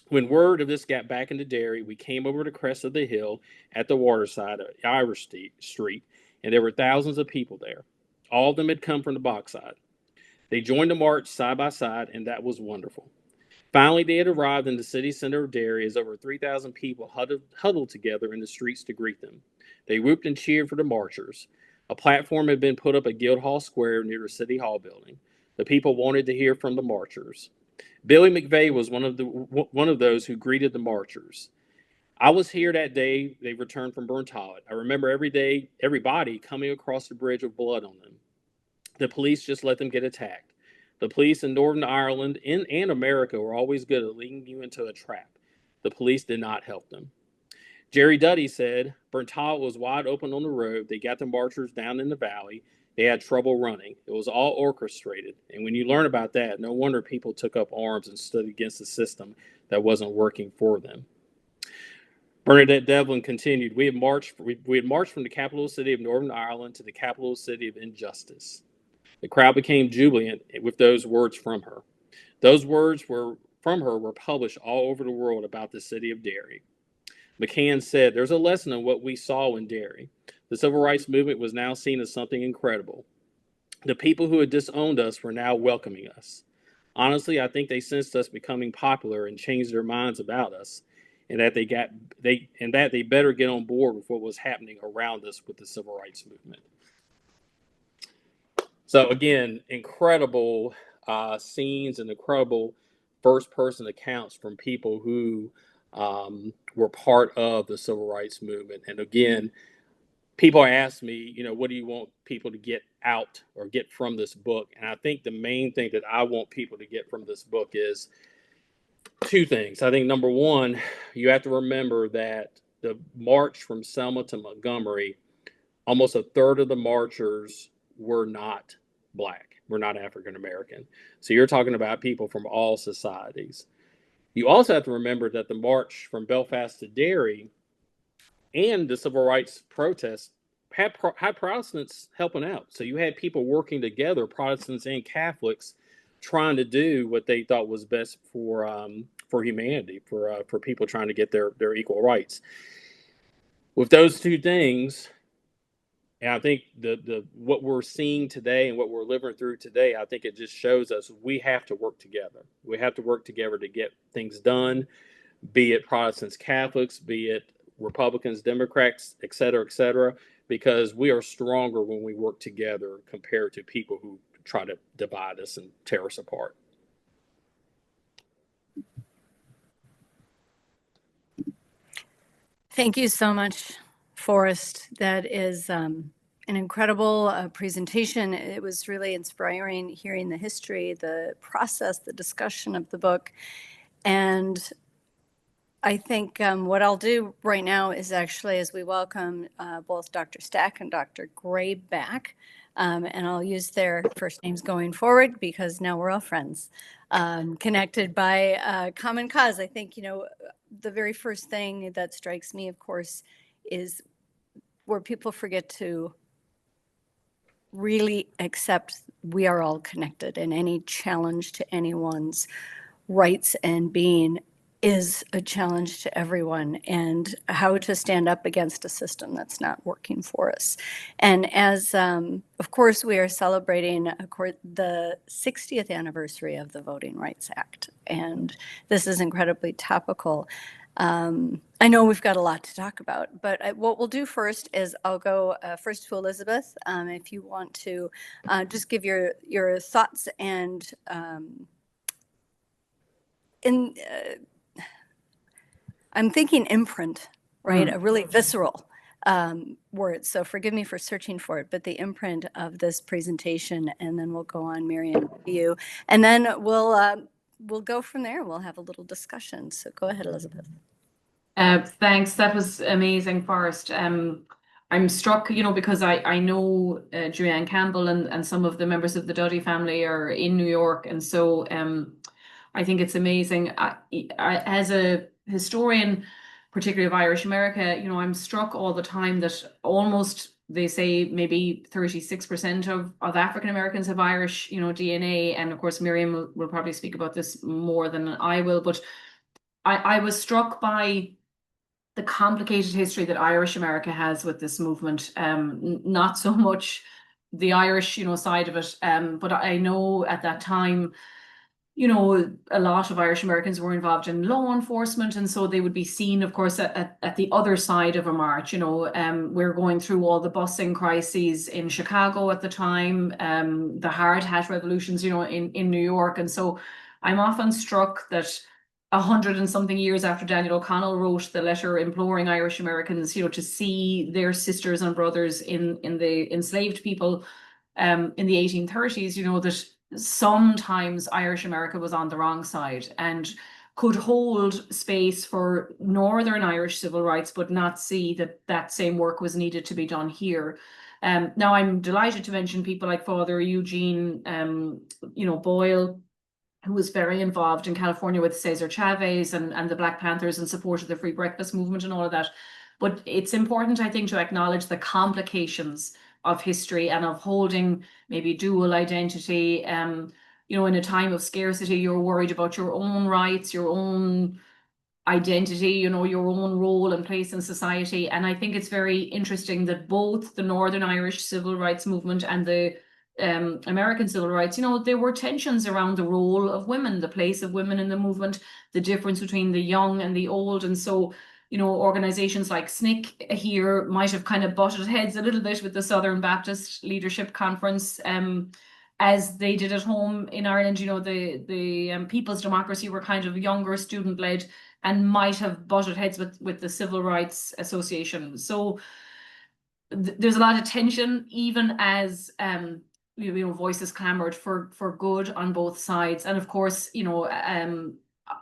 When word of this got back into Derry, we came over the crest of the hill at the waterside of Irish Street, and there were thousands of people there. All of them had come from the Bogside. They joined the march side by side, and that was wonderful. Finally, they had arrived in the city center of Derry as over 3,000 people huddled together in the streets to greet them. They whooped and cheered for the marchers. A platform had been put up at Guildhall Square near the City Hall building. The people wanted to hear from the marchers. Billy McVeigh was one of those who greeted the marchers. I was here that day they returned from Pettus. I remember everybody coming across the bridge with blood on them. The police just let them get attacked. The police in Northern Ireland and America were always good at leading you into a trap. The police did not help them. Jerry Duddy said, Berntal was wide open on the road. They got the marchers down in the valley. They had trouble running. It was all orchestrated. And when you learn about that, no wonder people took up arms and stood against a system that wasn't working for them. Bernadette Devlin continued, we had marched from the capital city of Northern Ireland to the capital city of injustice. The crowd became jubilant with those words from her. Those words were published all over the world about the city of Derry. McCann said, there's a lesson in what we saw in Derry. The civil rights movement was now seen as something incredible. The people who had disowned us were now welcoming us. Honestly, I think they sensed us becoming popular and changed their minds about us, and that they better get on board with what was happening around us with the civil rights movement. So again, incredible scenes and incredible first-person accounts from people who were part of the civil rights movement. And again, people ask me, what do you want people to get out or get from this book? And I think the main thing that I want people to get from this book is two things. I think number one, you have to remember that the march from Selma to Montgomery, almost a third of the marchers were not Black, were not African American. So you're talking about people from all societies. You also have to remember that the march from Belfast to Derry and the civil rights protests had Protestants helping out. So you had people working together, Protestants and Catholics, trying to do what they thought was best for humanity, for people trying to get their equal rights. With those two things, and I think the what we're seeing today and what we're living through today, I think it just shows us we have to work together. We have to work together to get things done, be it Protestants, Catholics, be it Republicans, Democrats, et cetera, because we are stronger when we work together compared to people who try to divide us and tear us apart. Thank you so much, Forrest. That is an incredible presentation. It was really inspiring hearing the history, the process, the discussion of the book. And I think what I'll do right now is actually, as we welcome both Dr. Stack and Dr. Gray back, and I'll use their first names going forward because now we're all friends, connected by a common cause. I think, the very first thing that strikes me, of course, is where people forget to really accept we are all connected, and any challenge to anyone's rights and being is a challenge to everyone, and how to stand up against a system that's not working for us. And as, of course, we are celebrating the 60th anniversary of the Voting Rights Act, and this is incredibly topical. I know we've got a lot to talk about, but what we'll do first is I'll go first to Elizabeth, if you want to just give your thoughts and I'm thinking imprint, right? A really visceral word. So forgive me for searching for it, but the imprint of this presentation, and then we'll go on, Miriam, to you, and then we'll go from there. We'll have a little discussion. So go ahead, Elizabeth. Thanks. That was amazing, Forrest. I'm struck, because I know Julianne Campbell and some of the members of the Duddy family are in New York, and so I think it's amazing. I, as a historian, particularly of Irish America, I'm struck all the time that almost, they say maybe 36% of African Americans have Irish, DNA. And of course, Miriam will probably speak about this more than I will. But I was struck by the complicated history that Irish America has with this movement. Not so much the Irish, side of it. But I know at that time, a lot of Irish Americans were involved in law enforcement, and so they would be seen, of course, at the other side of a march. We're going through all the busing crises in Chicago at the time, the hard hat revolutions, in New York. And so I'm often struck that 100 and something years after Daniel O'Connell wrote the letter imploring Irish Americans, to see their sisters and brothers in the enslaved people in the 1830s, that sometimes Irish America was on the wrong side and could hold space for Northern Irish civil rights, but not see that that same work was needed to be done here. Now, I'm delighted to mention people like Father Eugene, Boyle, who was very involved in California with Cesar Chavez and the Black Panthers in support of the free breakfast movement and all of that. But it's important, I think, to acknowledge the complications of history and of holding maybe dual identity. In a time of scarcity, you're worried about your own rights, your own identity, your own role and place in society. And I think it's very interesting that both the Northern Irish civil rights movement and the American civil rights, there were tensions around the role of women, the place of women in the movement, the difference between the young and the old. And so, organizations like SNCC here might have kind of butted heads a little bit with the Southern Baptist Leadership Conference, as they did at home in Ireland. The People's Democracy were kind of younger, student-led, and might have butted heads with the Civil Rights Association. So there's a lot of tension, even as voices clamored for good on both sides. And of course,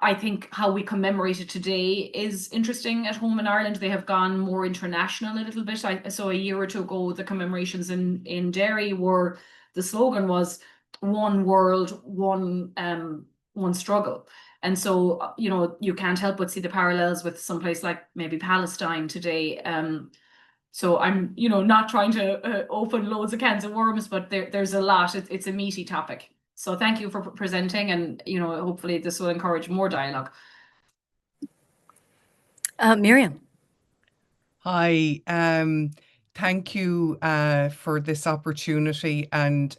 I think how we commemorate it today is interesting. At home in Ireland, they have gone more international a little bit. I saw a year or two ago the commemorations in Derry, where the slogan was "One World, One Struggle." And so, you can't help but see the parallels with someplace like maybe Palestine today. So I'm, not trying to open loads of cans of worms, but there's a lot. It's a meaty topic. So thank you for presenting, and hopefully this will encourage more dialogue. Miriam. Hi, thank you for this opportunity. And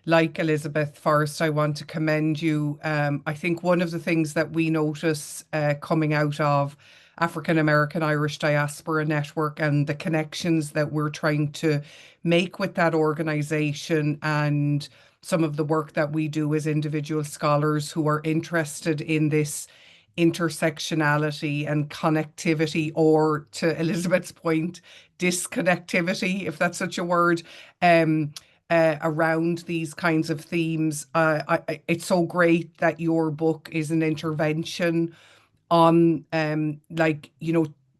like Elizabeth Forrest, I want to commend you. I think one of the things that we notice coming out of African American Irish Diaspora Network and the connections that we're trying to make with that organization, and some of the work that we do as individual scholars who are interested in this intersectionality and connectivity, or to Elizabeth's point, disconnectivity, if that's such a word, around these kinds of themes. It's so great that your book is an intervention on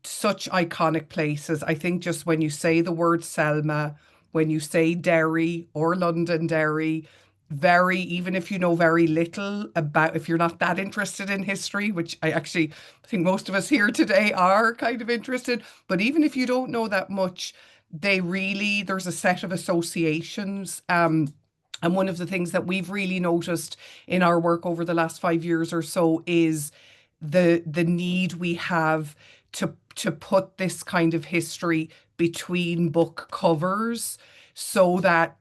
such iconic places. I think just when you say the word Selma, when you say Derry or Londonderry, even if you know very little about, if you're not that interested in history, which I think most of us here today are kind of interested, but even if you don't know that much, there's a set of associations. And one of the things that we've really noticed in our work over the last 5 years or so is the need we have to put this kind of history between book covers, so that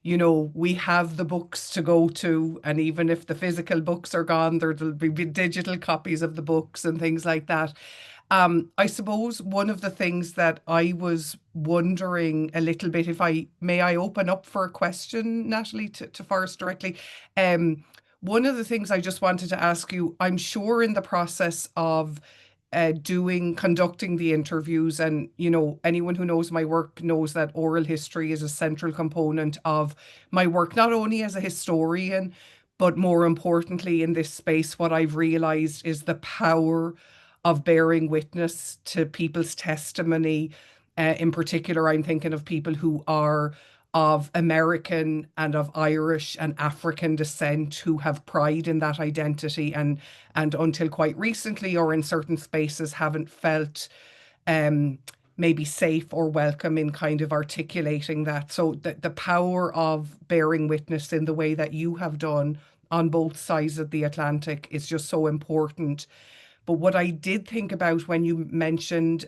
we have the books to go to, and even if the physical books are gone, there'll be digital copies of the books and things like that. I suppose one of the things that I was wondering a little bit, may I open up for a question, Natalie, to Forrest directly? One of the things I just wanted to ask you, I'm sure in the process of conducting the interviews, and anyone who knows my work knows that oral history is a central component of my work, not only as a historian, but more importantly in this space. What I've realized is the power of bearing witness to people's testimony. In particular, I'm thinking of people who are of American and of Irish and African descent, who have pride in that identity, and until quite recently, or in certain spaces, haven't felt maybe safe or welcome in kind of articulating that. So the power of bearing witness in the way that you have done on both sides of the Atlantic is just so important. But what I did think about when you mentioned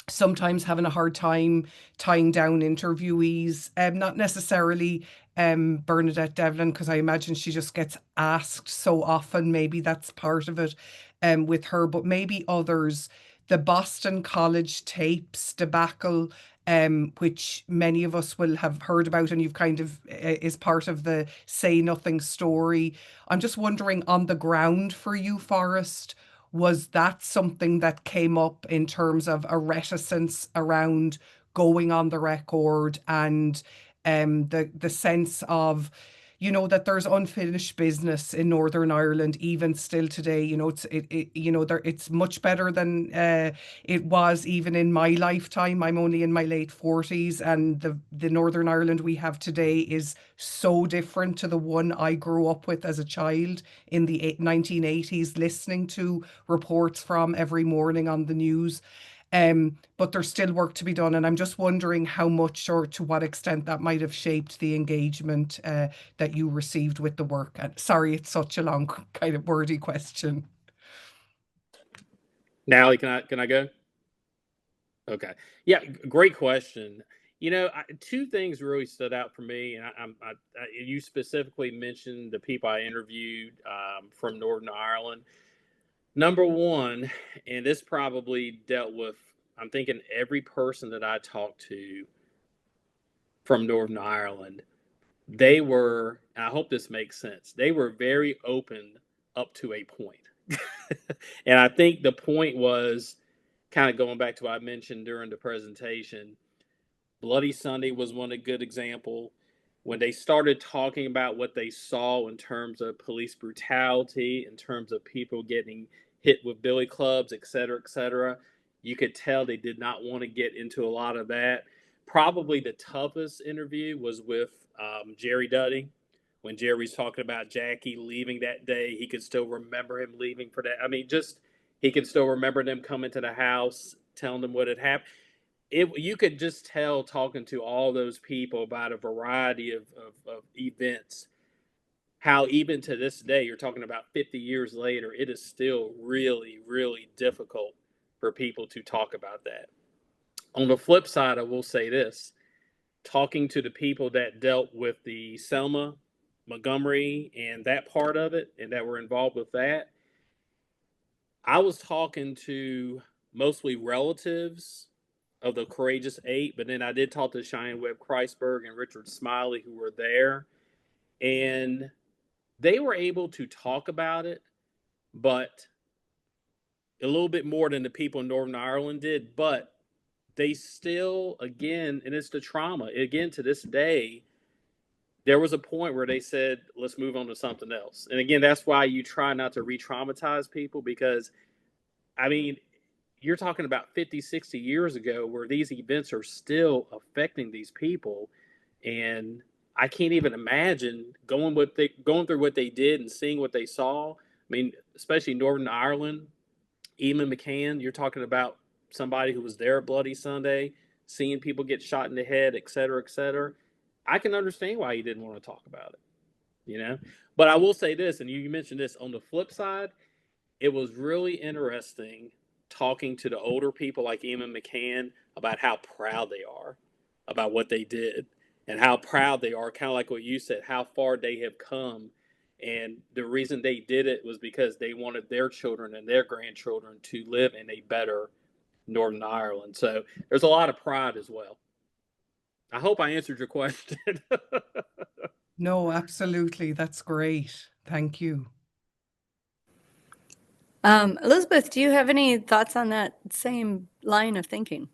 sometimes having a hard time tying down interviewees, not necessarily Bernadette Devlin, because I imagine she just gets asked so often, maybe that's part of it with her, but maybe others. The Boston College tapes debacle, which many of us will have heard about, and you've kind of is part of the Say Nothing story. I'm just wondering, on the ground for you, Forrest, was that something that came up in terms of a reticence around going on the record and the sense of, you know, that there's unfinished business in Northern Ireland even still today. You know, it's much better than it was even in my lifetime. I'm only in my late 40s, and the Northern Ireland we have today is so different to the one I grew up with as a child in the 1980s, listening to reports from every morning on the news. But there's still work to be done, and I'm just wondering how much or to what extent that might have shaped the engagement that you received with the work. And sorry, it's such a long, kind of wordy question. Nally, can I go? Okay, yeah, great question. You know, two things really stood out for me, and you specifically mentioned the people I interviewed from Northern Ireland. Number one, and this probably dealt with, I'm thinking every person that I talked to from Northern Ireland, they were, and I hope this makes sense, they were very open up to a point. And I think the point was kind of going back to what I mentioned during the presentation. Bloody Sunday was one a good example. When they started talking about what they saw in terms of police brutality, in terms of people getting hit with billy clubs, et cetera, you could tell they did not want to get into a lot of that. Probably the toughest interview was with Jerry Duddy. When Jerry's talking about Jackie leaving that day, he could still remember him leaving for that. I mean, just he could still remember them coming to the house, telling them what had happened. You could just tell talking to all those people about a variety of events, how even to this day, you're talking about 50 years later, it is still really, really difficult for people to talk about that. On the flip side, I will say this, talking to the people that dealt with the Selma, Montgomery, and that part of it, and that were involved with that, I was talking to mostly relatives of the Courageous Eight, but then I did talk to Cheyenne Webb Kreisberg and Richard Smiley, who were there, and they were able to talk about it, but a little bit more than the people in Northern Ireland did, but they still, again, and it's the trauma, again, to this day, there was a point where they said, let's move on to something else. And again, that's why you try not to re-traumatize people, because, I mean, you're talking about 50, 60 years ago where these events are still affecting these people. And I can't even imagine going through what they did and seeing what they saw. I mean, especially Northern Ireland, Eamon McCann, you're talking about somebody who was there Bloody Sunday, seeing people get shot in the head, et cetera, et cetera. I can understand why he didn't want to talk about it, you know? But I will say this, and you mentioned this, on the flip side, it was really interesting talking to the older people like Eamon McCann about how proud they are about what they did, and how proud they are, kind of like what you said, how far they have come. And the reason they did it was because they wanted their children and their grandchildren to live in a better Northern Ireland. So there's a lot of pride as well. I hope I answered your question. No, absolutely. That's great. Thank you. Elizabeth, do you have any thoughts on that same line of thinking?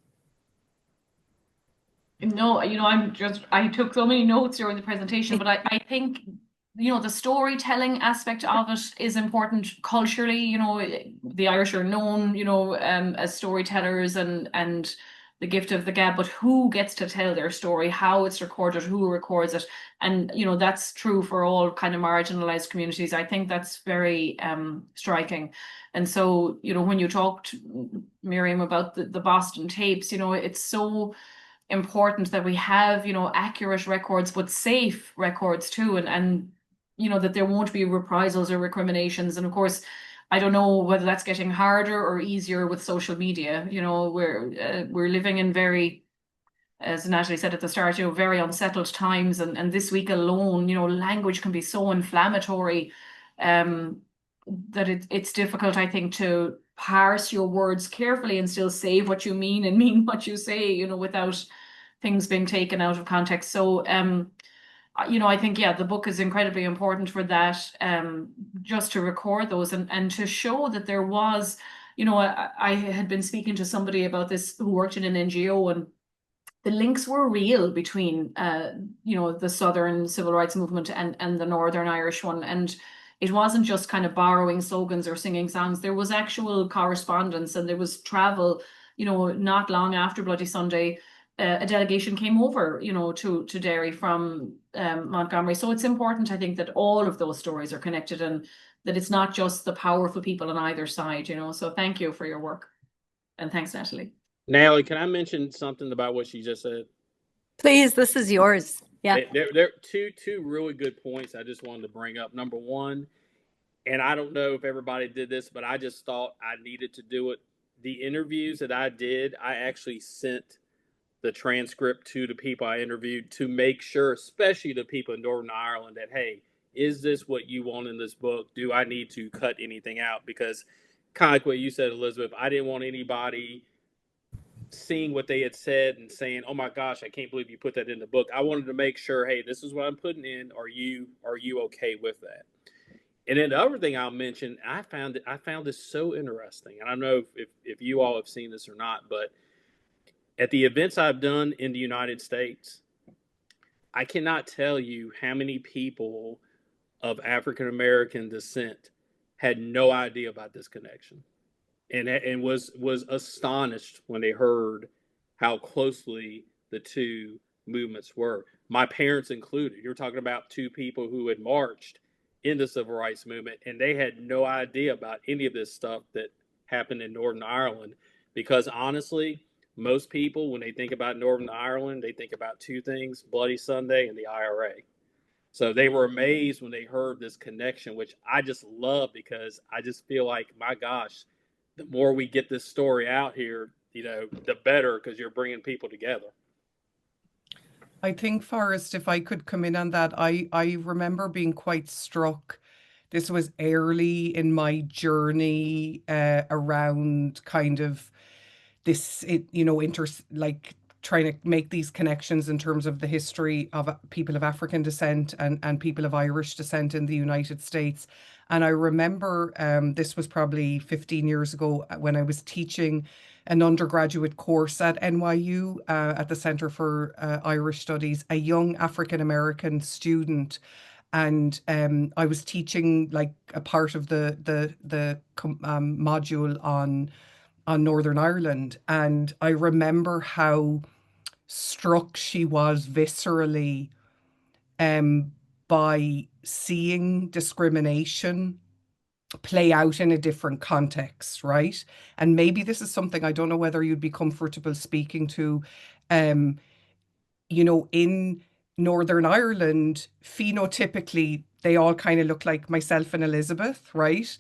No, you know, I took so many notes during the presentation, but I think, you know, the storytelling aspect of it is important culturally. You know, the Irish are known, you know, as storytellers and the gift of the gab, but who gets to tell their story, how it's recorded, who records it. And, you know, that's true for all kind of marginalized communities. I think that's very striking. And so, you know, when you talked, Miriam, about the Boston tapes, you know, it's so important that we have, you know, accurate records, but safe records too, and you know, that there won't be reprisals or recriminations. And of course, I don't know whether that's getting harder or easier with social media. You know, we're living in very, as Natalie said at the start, you know, very unsettled times, and this week alone, you know, language can be so inflammatory that it's difficult, I think, to parse your words carefully and still say what you mean and mean what you say, you know, without things being taken out of context. So, you know, I think, yeah, the book is incredibly important for that, just to record those and to show that there was, you know, I had been speaking to somebody about this who worked in an NGO, and the links were real between, the Southern civil rights movement and the Northern Irish one. And it wasn't just kind of borrowing slogans or singing songs. There was actual correspondence, and there was travel. Not long after Bloody Sunday, a delegation came over, to Derry from Montgomery. So it's important, I think, that all of those stories are connected, and that it's not just the powerful people on either side. So thank you for your work, and thanks, Natalie. Natalie, can I mention something about what she just said? Please, this is yours. Yeah. There are two really good points I just wanted to bring up. Number one, and I don't know if everybody did this, but I just thought I needed to do it. The interviews that I did, I actually sent the transcript to the people I interviewed to make sure, especially the people in Northern Ireland, that, hey, is this what you want in this book? Do I need to cut anything out? Because kind of like what you said, Elizabeth, I didn't want anybody seeing what they had said and saying, "Oh my gosh, I can't believe you put that in the book." I wanted to make sure, hey, this is what I'm putting in. Are you okay with that? And then the other thing I'll mention, I found this so interesting. And I don't know if you all have seen this or not, but at the events I've done in the United States, I cannot tell you how many people of African American descent had no idea about this connection, and was astonished when they heard how closely the two movements were. My parents included. You're talking about two people who had marched in the civil rights movement, and they had no idea about any of this stuff that happened in Northern Ireland. Because honestly, most people, when they think about Northern Ireland, they think about two things: Bloody Sunday and the IRA. So they were amazed when they heard this connection, which I just love, because I just feel like, my gosh, the more we get this story out here, the better, because you're bringing people together. I think, Forrest, if I could come in on that, I remember being quite struck. This was early in my journey around kind of this, like trying to make these connections in terms of the history of people of African descent and people of Irish descent in the United States. And I remember this was probably 15 years ago when I was teaching an undergraduate course at NYU at the Center for Irish Studies, a young African American student. And I was teaching like a part of the module on Northern Ireland. And I remember how struck she was viscerally by seeing discrimination play out in a different context, right? And maybe this is something I don't know whether you'd be comfortable speaking to. Um, in Northern Ireland, phenotypically, they all kind of look like myself and Elizabeth, right?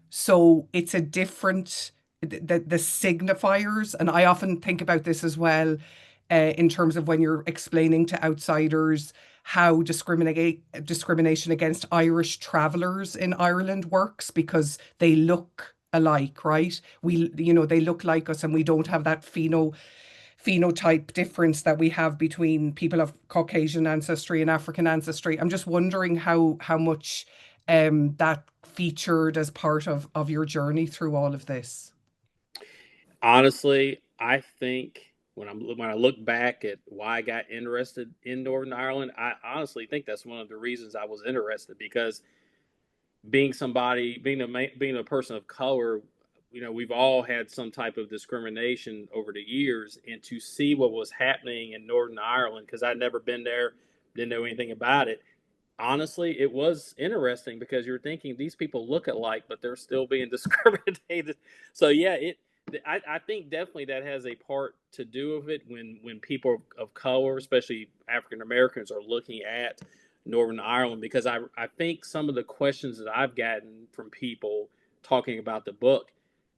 So it's a different, the signifiers, and I often think about this as well, in terms of when you're explaining to outsiders how discrimination against Irish travelers in Ireland works, because they look alike, right? They look like us, and we don't have that phenotype difference that we have between people of Caucasian ancestry and African ancestry. I'm just wondering how much that featured as part of your journey through all of this. Honestly, I think when I look back at why I got interested in Northern Ireland, I honestly think that's one of the reasons I was interested, because being a person of color, we've all had some type of discrimination over the years, and to see what was happening in Northern Ireland, because I'd never been there, didn't know anything about it. Honestly, it was interesting, because you're thinking these people look alike, but they're still being discriminated. So yeah, I think definitely that has a part to do with it, when people of color, especially African Americans, are looking at Northern Ireland, because I think some of the questions that I've gotten from people talking about the book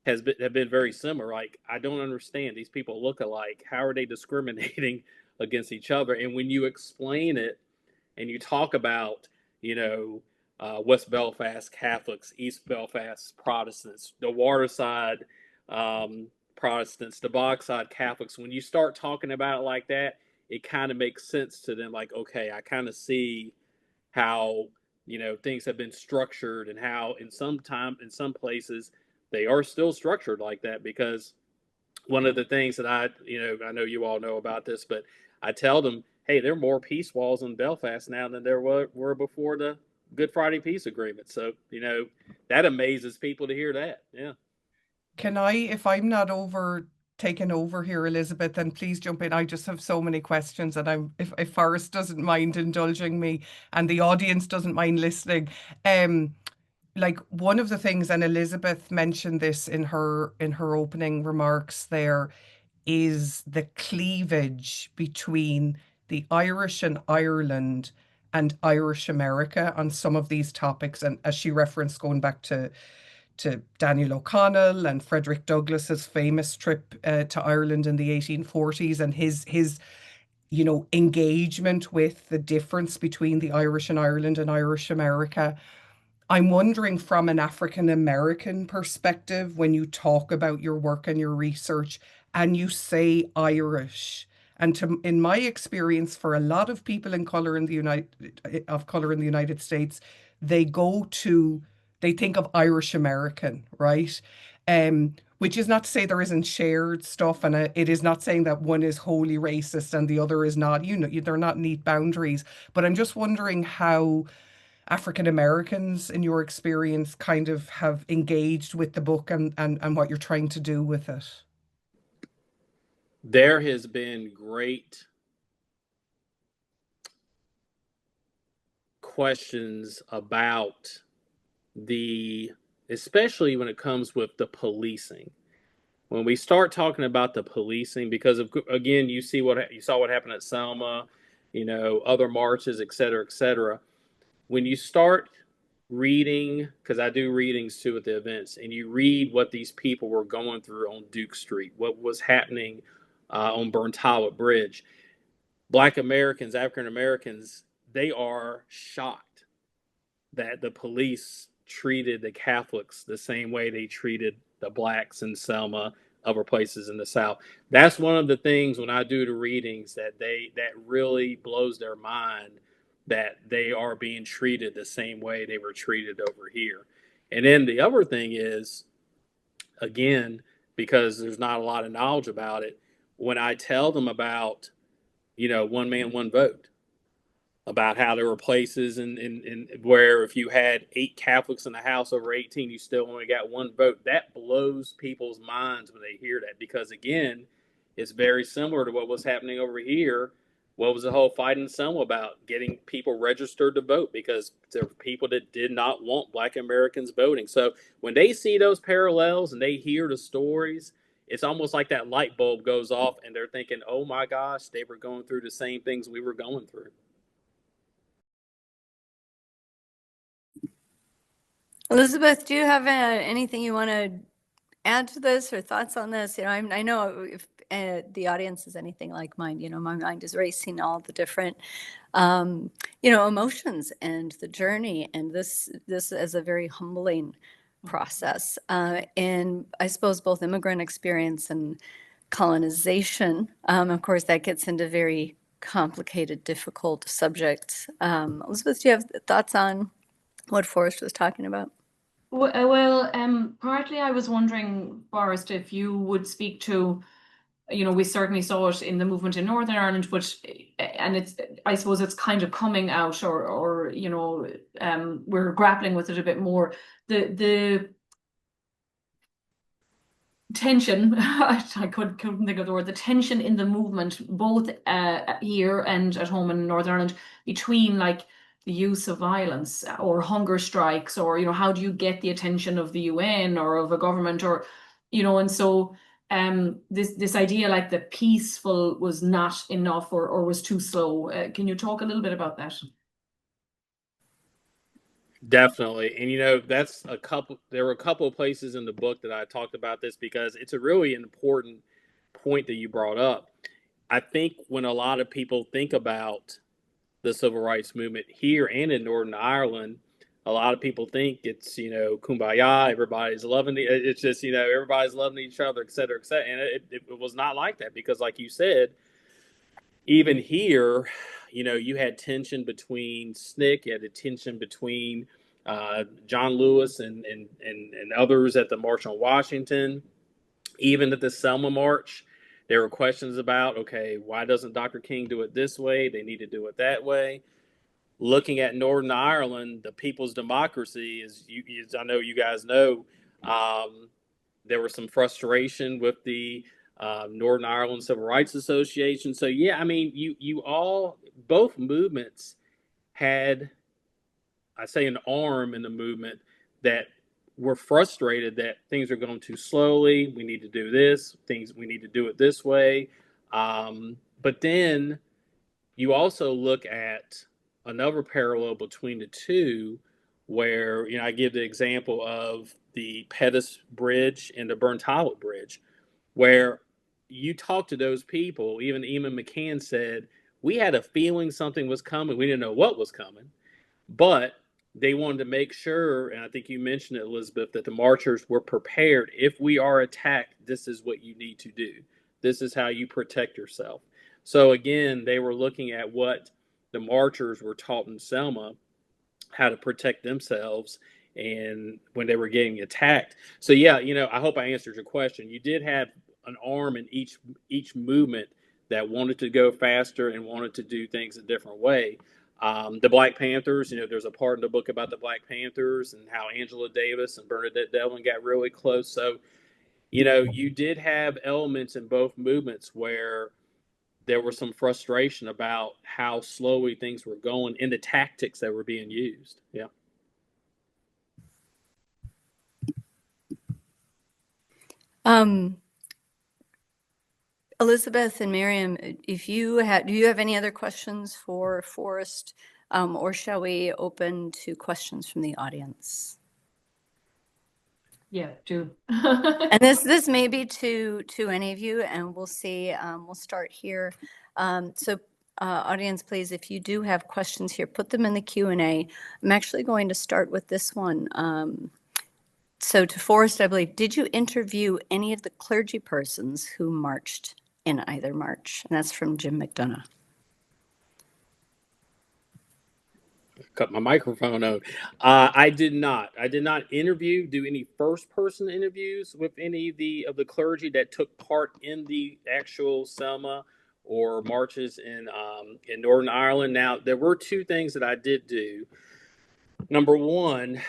have been very similar. Like, I don't understand, these people look alike. How are they discriminating against each other? And when you explain it and you talk about, West Belfast Catholics, East Belfast Protestants, the Waterside Protestants, the Bogside Catholics, when you start talking about it like that, it kind of makes sense to them. Like, okay, I kind of see how, things have been structured, and how in some places they are still structured like that, because one of the things that I know you all know about this, but I tell them, hey, there are more peace walls in Belfast now than there were before the Good Friday Peace Agreement. So, that amazes people to hear that. Yeah. Can I, if I'm not over taking over here, Elizabeth, then please jump in. I just have so many questions, and if Forrest doesn't mind indulging me and the audience doesn't mind listening, like one of the things, and Elizabeth mentioned this in her opening remarks there, is the cleavage between the Irish and Ireland and Irish America on some of these topics. And as she referenced, going back to Daniel O'Connell and Frederick Douglass's famous trip to Ireland in the 1840s, and his engagement with the difference between the Irish in Ireland and Irish America. I'm wondering, from an African American perspective, when you talk about your work and your research and you say Irish, and in my experience, for a lot of people in color in the United States, they they think of Irish American, right? Which is not to say there isn't shared stuff, and it is not saying that one is wholly racist and the other is not. They're not neat boundaries. But I'm just wondering how African Americans, in your experience, kind of have engaged with the book and what you're trying to do with it. There has been great questions about especially when it comes with the policing. When we start talking about the policing, because again, you saw what happened at Selma, other marches, et cetera, et cetera. When you start reading, because I do readings too at the events, and you read what these people were going through on Duke Street, what was happening on Pettus Bridge, Black Americans, African Americans, they are shocked that the police treated the Catholics the same way they treated the blacks in Selma, other places in the South. That's one of the things when I do the readings that really blows their mind, that they are being treated the same way they were treated over here. And then the other thing is, again, because there's not a lot of knowledge about it, when I tell them about, one man, one vote, about how there were places in where if you had 8 Catholics in the house over 18, you still only got 1 vote. That blows people's minds when they hear that, because again, it's very similar to what was happening over here. What was the whole fight in Selma about? Getting people registered to vote, because there were people that did not want Black Americans voting. So when they see those parallels and they hear the stories, it's almost like that light bulb goes off and they're thinking, oh my gosh, they were going through the same things we were going through. Elizabeth, do you have anything you want to add to this or thoughts on this? I know if the audience is anything like mine, my mind is racing all the different, emotions and the journey. And this is a very humbling process. And I suppose both immigrant experience and colonization, of course, that gets into very complicated, difficult subjects. Elizabeth, do you have thoughts on what Forrest was talking about? Well, partly I was wondering, Forrest, if you would speak to, we certainly saw it in the movement in Northern Ireland, and I suppose it's kind of coming out, or we're grappling with it a bit more. The tension, I couldn't think of the word, the tension in the movement, both here and at home in Northern Ireland, between like the use of violence or hunger strikes, or how do you get the attention of the UN or of a government, or and so this idea like the peaceful was not enough, or was too slow. Can you talk a little bit about that? Definitely. And there were a couple of places in the book that I talked about this, because it's a really important point that you brought up. I think when a lot of people think about the civil rights movement here and in Northern Ireland, a lot of people think it's, kumbaya, everybody's loving it's just, everybody's loving each other, et cetera, et cetera. And it was not like that, because like you said, even here, you had tension between SNCC, you had a tension between John Lewis and others at the March on Washington. Even at the Selma March, there were questions about, okay, why doesn't Dr. King do it this way? They need to do it that way. Looking at Northern Ireland, the people's democracy, as I know you guys know, there was some frustration with the Northern Ireland Civil Rights Association. So yeah, I mean, both movements had, I say, an arm in the movement that were frustrated that things are going too slowly. We need to do this. We need to do it this way. But then you also look at another parallel between the two, where I give the example of the Pettus Bridge and the Burnt Hollow Bridge, where you talk to those people. Even Eamon McCann said, we had a feeling something was coming. We didn't know what was coming, but they wanted to make sure, and I think you mentioned it, Elizabeth, that the marchers were prepared. If we are attacked, this is what you need to do. This is how you protect yourself. So again, they were looking at what the marchers were taught in Selma, how to protect themselves and when they were getting attacked. So yeah, I hope I answered your question. You did have an arm in each movement that wanted to go faster and wanted to do things a different way. The Black Panthers, there's a part in the book about the Black Panthers and how Angela Davis and Bernadette Devlin got really close. So, you did have elements in both movements where there was some frustration about how slowly things were going and the tactics that were being used. Yeah. Elizabeth and Miriam, do you have any other questions for Forrest, or shall we open to questions from the audience? Yeah, do. And this may be to any of you, and we'll see. We'll start here. So, audience, please, if you do have questions here, put them in the Q&A. I'm actually going to start with this one. So to Forrest, I believe, did you interview any of the clergy persons who marched in either march? And that's from Jim McDonough. Cut my microphone on. I did not do any first person interviews with any of the clergy that took part in the actual Selma or marches in Northern Ireland. Now, there were two things that I did do. Number one,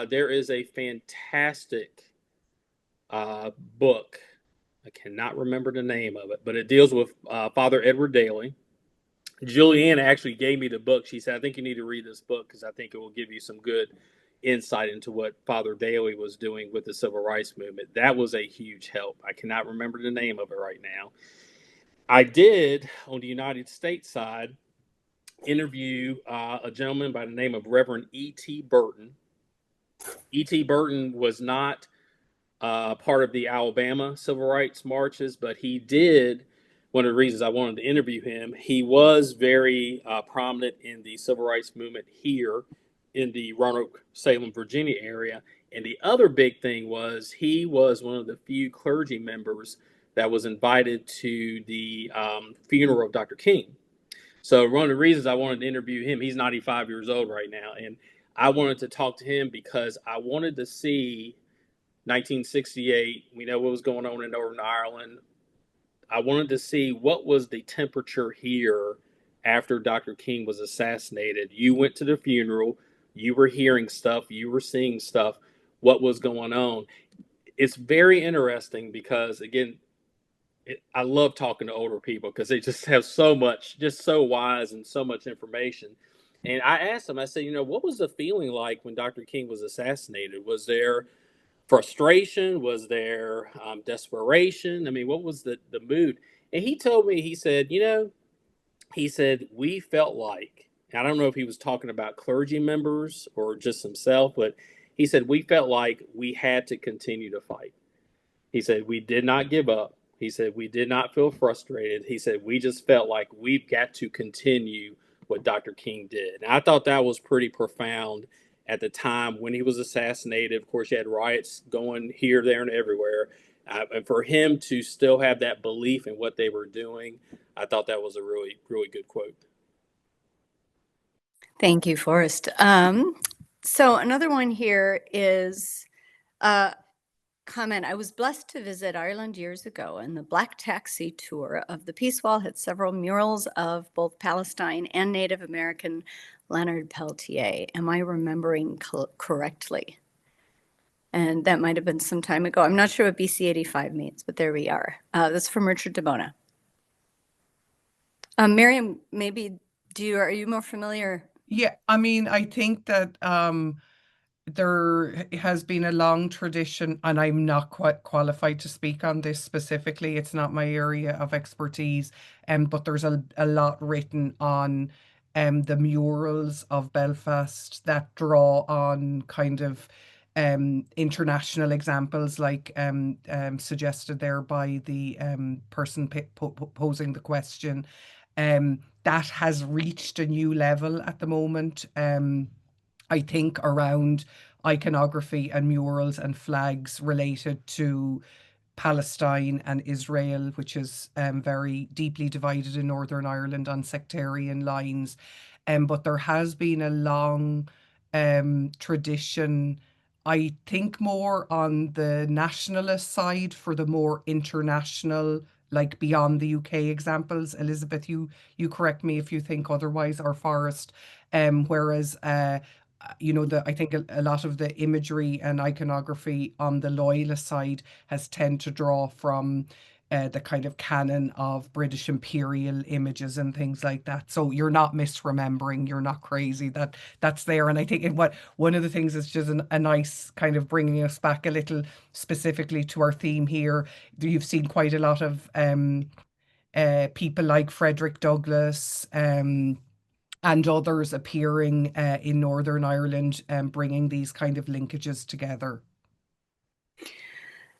there is a fantastic book. I cannot remember the name of it, but it deals with Father Edward Daly. Julianne actually gave me the book. She said, I think you need to read this book because I think it will give you some good insight into what Father Daly was doing with the civil rights movement. That was a huge help. I cannot remember the name of it right now. I did, on the United States side, interview a gentleman by the name of Reverend E.T. Burton. E.T. Burton was not part of the Alabama civil rights marches, but he did. One of the reasons I wanted to interview him, he was very prominent in the civil rights movement here in the Roanoke, Salem, Virginia area. And the other big thing was he was one of the few clergy members that was invited to the funeral of Dr. King. So one of the reasons I wanted to interview him, he's 95 years old right now, and I wanted to talk to him because I wanted to see 1968, we know what was going on in Northern Ireland. I wanted to see what was the temperature here after Dr. King was assassinated. You went to the funeral, you were hearing stuff, you were seeing stuff, what was going on. It's very interesting because, again, I love talking to older people because they just have so much, just so wise and so much information. And I asked them, I said, what was the feeling like when Dr. King was assassinated? Was there frustration? Was there desperation? I mean, what was the mood? And he told me, he said, we felt like, I don't know if he was talking about clergy members or just himself, but he said, we felt like we had to continue to fight. He said, we did not give up. He said, we did not feel frustrated. He said, we just felt like we've got to continue what Dr. King did. And I thought that was pretty profound at the time when he was assassinated. Of course, you had riots going here, there, and everywhere. And for him to still have that belief in what they were doing, I thought that was a really, really good quote. Thank you, Forrest. So another one here is, comment. I was blessed to visit Ireland years ago, and the Black Taxi tour of the Peace Wall had several murals of both Palestine and Native American Leonard Peltier. Am I remembering correctly? And that might have been some time ago. I'm not sure what BC 85 means, but there we are. That's from Richard DeBona. Miriam, maybe are you more familiar? Yeah, I mean, I think that there has been a long tradition, and I'm not quite qualified to speak on this specifically. It's not my area of expertise, but there's a lot written on the murals of Belfast that draw on kind of international examples, like suggested there by the person posing the question. That has reached a new level at the moment. I think around iconography and murals and flags related to Palestine and Israel, which is very deeply divided in Northern Ireland on sectarian lines. But there has been a long tradition, I think, more on the nationalist side for the more international, like beyond the UK examples. Elizabeth, you correct me if you think otherwise, or Forest. Whereas I think a lot of the imagery and iconography on the loyalist side has tend to draw from the kind of canon of British imperial images and things like that. So you're not misremembering, you're not crazy. That's there. And I think one of the things is just a nice kind of bringing us back a little specifically to our theme here. You've seen quite a lot of people like Frederick Douglass, and others appearing in Northern Ireland, bringing these kind of linkages together.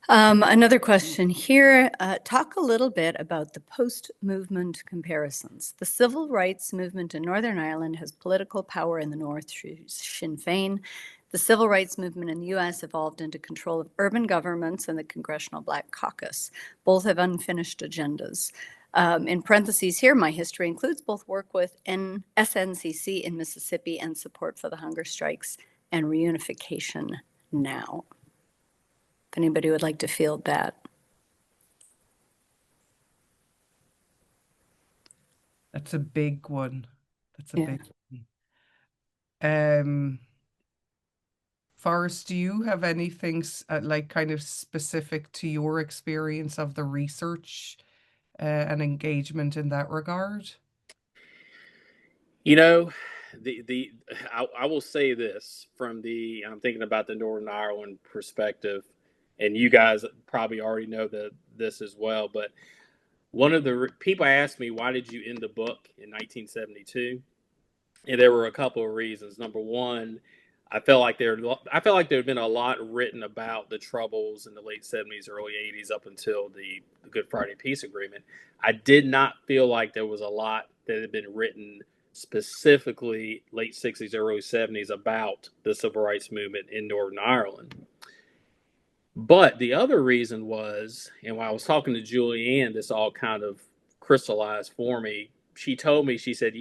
Another question here. Talk a little bit about the post-movement comparisons. The civil rights movement in Northern Ireland has political power in the north through Sinn Féin. The civil rights movement in the US evolved into control of urban governments and the Congressional Black Caucus. Both have unfinished agendas. In parentheses here, my history includes both work with SNCC in Mississippi and support for the hunger strikes and reunification now. If anybody would like to field that. That's a big one. That's a Yeah. big one. Forrest, do you have anything like kind of specific to your experience of the research and engagement in that regard? You know, I will say this from I'm thinking about the Northern Ireland perspective, and you guys probably already know this as well. But one of the people asked me, "Why did you end the book in 1972?" And there were a couple of reasons. Number one, I felt like there had been a lot written about the Troubles in the late 70s, early 80s, up until the Good Friday Peace Agreement. I did not feel like there was a lot that had been written specifically late 60s, early 70s about the civil rights movement in Northern Ireland. But the other reason was, and when I was talking to Julianne, this all kind of crystallized for me. She told me, she said,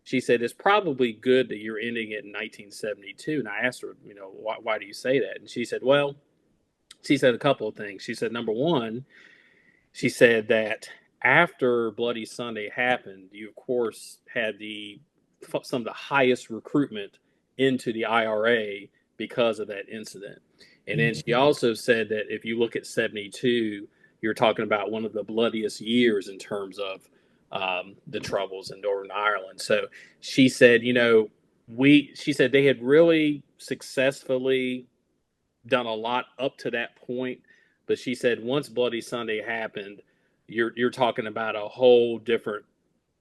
she said, it's probably good that you're ending it in 1972. And I asked her, why do you say that? And she said, well, she said a couple of things. She said, number one, she said that after Bloody Sunday happened, you, of course, had some of the highest recruitment into the IRA because of that incident. And then she also said that if you look at 72, you're talking about one of the bloodiest years in terms of the Troubles in Northern Ireland. So she said, she said they had really successfully done a lot up to that point. But she said once Bloody Sunday happened, you're talking about a whole different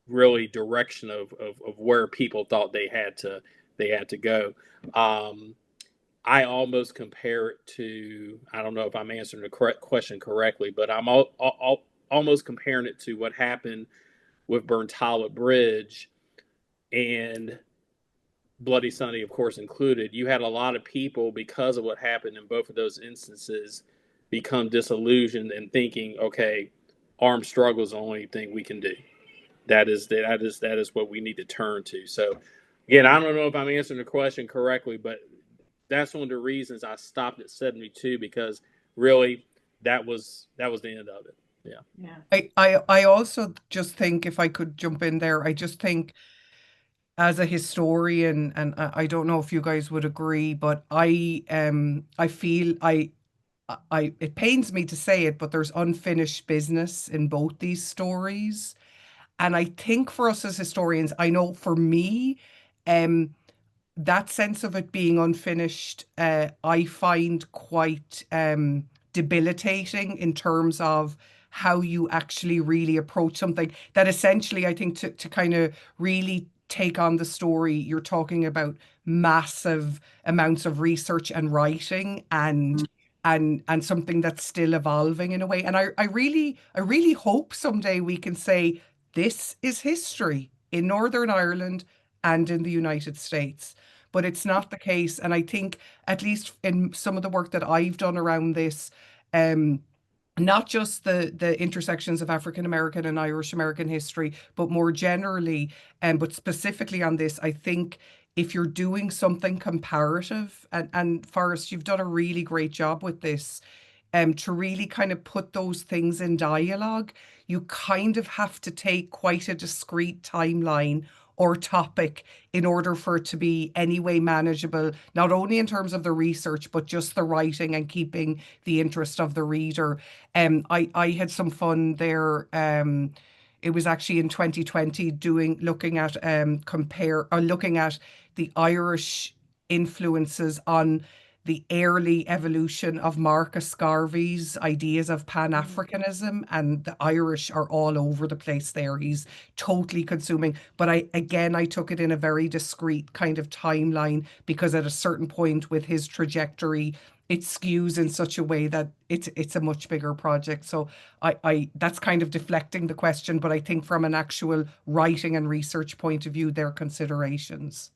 really direction of where people thought they had to go. I almost compare it to, I don't know if I'm answering the correct question correctly, but I'm almost comparing it to what happened with Pettus Bridge and Bloody Sunday, of course, included. You had a lot of people, because of what happened in both of those instances, become disillusioned and thinking, okay, armed struggle is the only thing we can do. That is what we need to turn to. So, again, I don't know if I'm answering the question correctly, but that's one of the reasons I stopped at 72, because really that was the end of it. Yeah. Yeah. I also just think, if I could jump in there, I just think as a historian, and I don't know if you guys would agree, but I feel it pains me to say it, but there's unfinished business in both these stories. And I think for us as historians, I know for me, um, that sense of it being unfinished, I find quite debilitating in terms of how you actually really approach something that essentially, I think, to kind of really take on the story, you're talking about massive amounts of research and writing and something that's still evolving in a way. And I really hope someday we can say this is history in Northern Ireland and in the United States. But it's not the case. And I think, at least in some of the work that I've done around this, um, not just the intersections of African American and Irish American history, but more generally, but specifically on this, I think if you're doing something comparative, and Forrest, you've done a really great job with this, to really kind of put those things in dialogue, you kind of have to take quite a discrete timeline or topic in order for it to be anyway manageable, not only in terms of the research, but just the writing and keeping the interest of the reader. I had some fun there. It was actually in 2020 looking at looking at the Irish influences on the early evolution of Marcus Garvey's ideas of Pan-Africanism, and the Irish are all over the place there. He's totally consuming. But I took it in a very discrete kind of timeline, because at a certain point with his trajectory, it skews in such a way that it's a much bigger project. So I that's kind of deflecting the question, but I think from an actual writing and research point of view, there are considerations.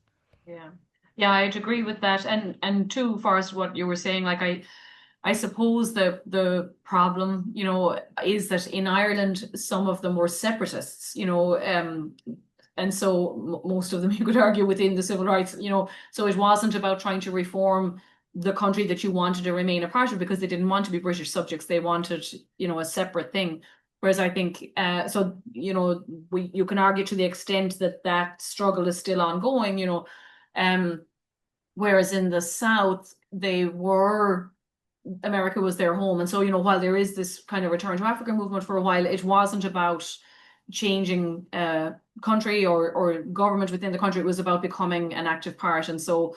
Yeah. Yeah, I'd agree with that. And too, Forrest, what you were saying, like I suppose the problem, is that in Ireland some of them were separatists, and so most of them you could argue within the civil rights, so it wasn't about trying to reform the country that you wanted to remain a part of, because they didn't want to be British subjects. They wanted, a separate thing. Whereas I think, you can argue to the extent that that struggle is still ongoing, whereas in the South, America was their home. And so, while there is this kind of return to Africa movement for a while, it wasn't about changing country or government within the country. It was about becoming an active part. And so,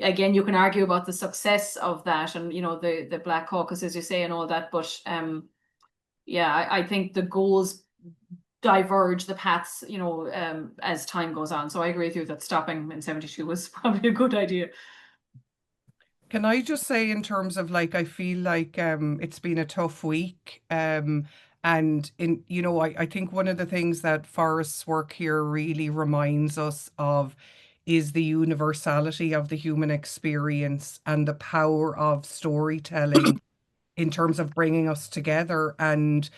again, you can argue about the success of that and, the Black Caucus, as you say, and all that. But I think the goals diverge, the paths, as time goes on. So I agree with you that stopping in 72 was probably a good idea. Can I just say, in terms of, like, I feel like it's been a tough week. And I think one of the things that Forrest's work here really reminds us of is the universality of the human experience and the power of storytelling in terms of bringing us together. And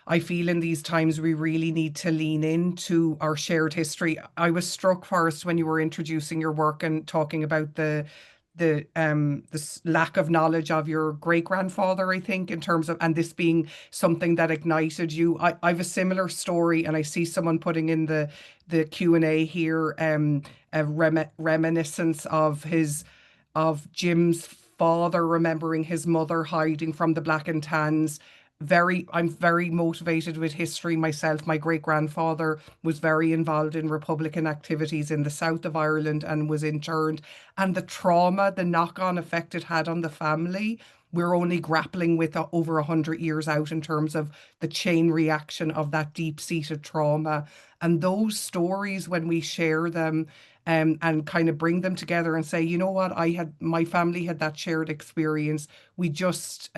I feel in these times we really need to lean into our shared history. I was struck, Forrest, when you were introducing your work and talking about the lack of knowledge of your great grandfather, I think, in terms of, and this being something that ignited you. I have a similar story, and I see someone putting in the Q&A here, a reminiscence of Jim's father remembering his mother hiding from the black and tans. I'm very motivated with history myself. My great grandfather was very involved in Republican activities in the south of Ireland and was interned. And the trauma, the knock-on effect it had on the family, we're only grappling with over 100 years out in terms of the chain reaction of that deep-seated trauma. And those stories, when we share them, and kind of bring them together and say, you know what, my family had that shared experience. We just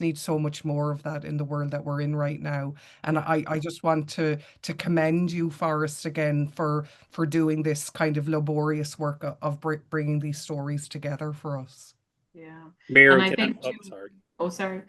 need so much more of that in the world that we're in right now. And I just want to commend you, Forrest, again for doing this kind of laborious work of bringing these stories together for us. Yeah. And Mary, I think too, sorry. oh, sorry.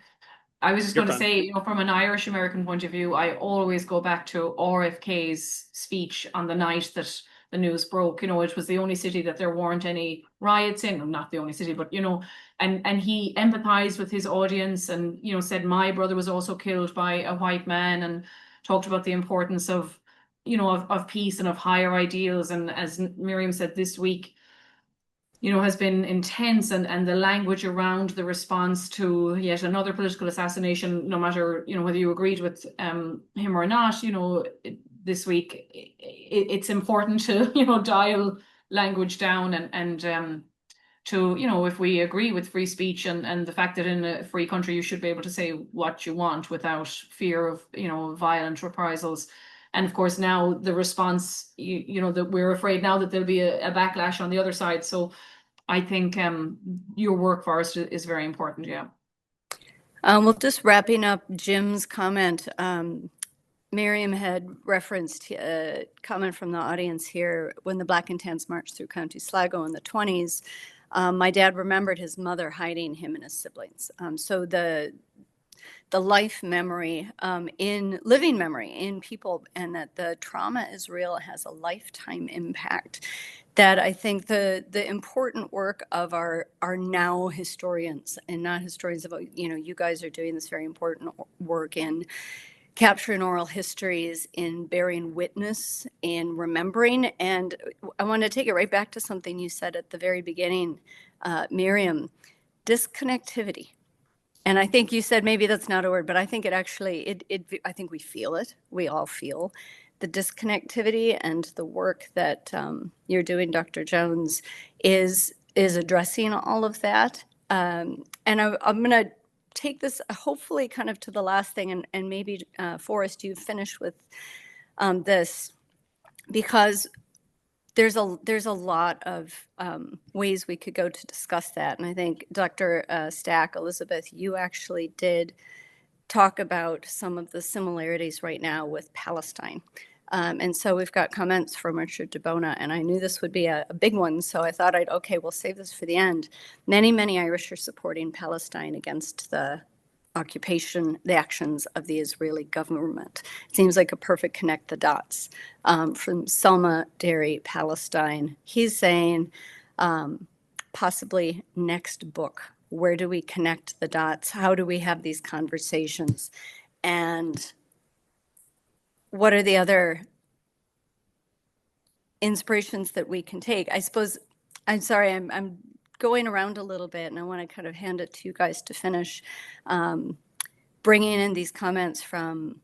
I was just You're going to fine. say, from an Irish American point of view, I always go back to RFK's speech on the night that the news broke. You know, it was the only city that there weren't any riots in. Well, not the only city, but, you know, and he empathized with his audience and, you know, said, my brother was also killed by a white man, and talked about the importance of, you know, of peace and of higher ideals. And as Miriam said, this week, you know, has been intense, and the language around the response to yet another political assassination, no matter, you know, whether you agreed with him or not, you know, this week, it's important to, you know, dial language down, and to, you know, if we agree with free speech and the fact that in a free country you should be able to say what you want without fear of, you know, violent reprisals. And of course now the response, you know, that we're afraid now that there'll be a backlash on the other side. So I think your work, Forest, is very important. Yeah. Well, just wrapping up Jim's comment, Miriam had referenced a comment from the audience here when the Black and Tans marched through County Sligo in the 20s. My dad remembered his mother hiding him and his siblings. So the life memory, in living memory in people, and that the trauma is real, has a lifetime impact. That I think the important work of our now historians, and not historians of, you know, you guys are doing this very important work in capturing oral histories, in bearing witness, in remembering. And I want to take it right back to something you said at the very beginning, Miriam, disconnectivity. And I think you said maybe that's not a word, but I think it actually, I think we feel it. We all feel the disconnectivity, and the work that you're doing, Dr. Jones, is addressing all of that. And I'm going to take this hopefully kind of to the last thing, and maybe Forrest, you finish with this, because there's a lot of ways we could go to discuss that. And I think Dr. Stack, Elizabeth, you actually did talk about some of the similarities right now with Palestine. And so we've got comments from Richard DeBona, and I knew this would be a big one, so I thought we'll save this for the end. Many Irish are supporting Palestine against the occupation, the actions of the Israeli government. It seems like a perfect connect the dots. From Selma, Derry, Palestine, he's saying possibly next book. Where do we connect the dots? How do we have these conversations? And what are the other inspirations that we can take? I suppose, I'm sorry, I'm going around a little bit, and I want to kind of hand it to you guys to finish, bringing in these comments from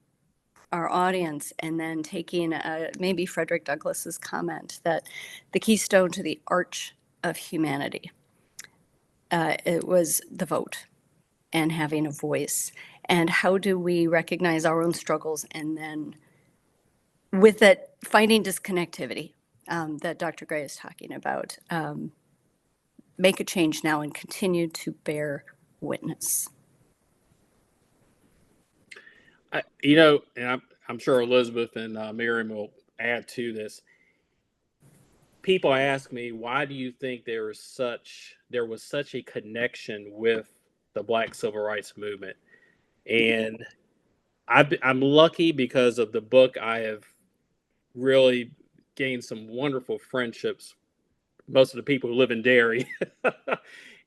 our audience, and then taking maybe Frederick Douglass's comment that the keystone to the arch of humanity, it was the vote and having a voice. And how do we recognize our own struggles, and then with that, finding disconnectivity that Dr. Gray is talking about, make a change now and continue to bear witness. You know, and I'm sure Elizabeth and Miriam will add to this. People ask me, why do you think there was such a connection with the Black Civil Rights Movement? And I'm lucky because of the book. I have really gained some wonderful friendships. Most of the people who live in Derry,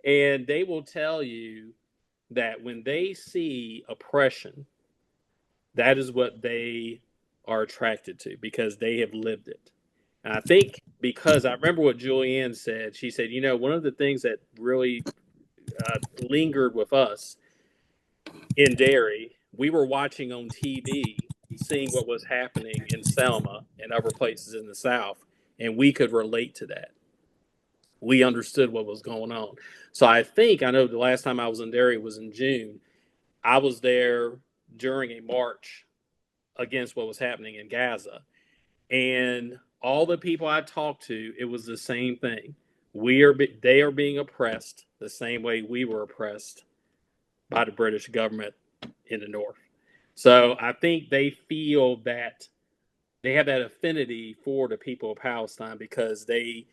and they will tell you that when they see oppression, that is what they are attracted to, because they have lived it. And I think, because I remember what Julianne said. She said, you know, one of the things that really lingered with us in Derry, we were watching on TV, seeing what was happening in Selma and other places in the South, and we could relate to that. We understood what was going on. So I know the last time I was in Derry was in June. I was there during a march against what was happening in Gaza. And all the people I talked to, it was the same thing. They are being oppressed the same way we were oppressed by the British government in the North. So I think they feel that they have that affinity for the people of Palestine, because they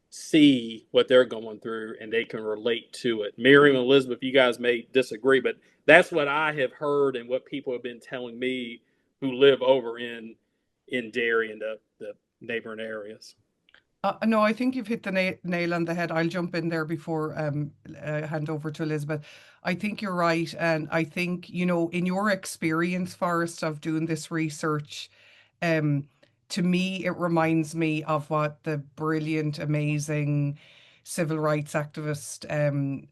see what they're going through and they can relate to it. Miriam and Elizabeth, you guys may disagree, but that's what I have heard and what people have been telling me who live over in Derry and the neighboring areas. No, I think you've hit the nail on the head. I'll jump in there before hand over to Elizabeth. I think you're right. And I think, in your experience, Forrest, of doing this research, um, to me, it reminds me of what the brilliant, amazing civil rights activist and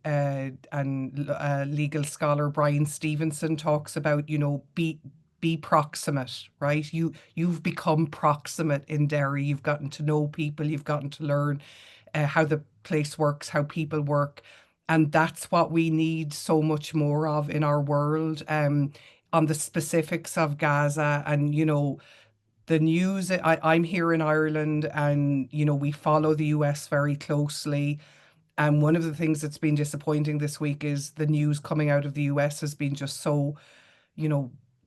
legal scholar Brian Stevenson talks about, be proximate, right? You've become proximate in Derry. You've gotten to know people. You've gotten to learn how the place works, how people work, and that's what we need so much more of in our world. On the specifics of Gaza, and the news. I'm here in Ireland, and we follow the US very closely. And one of the things that's been disappointing this week is the news coming out of the US has been just so,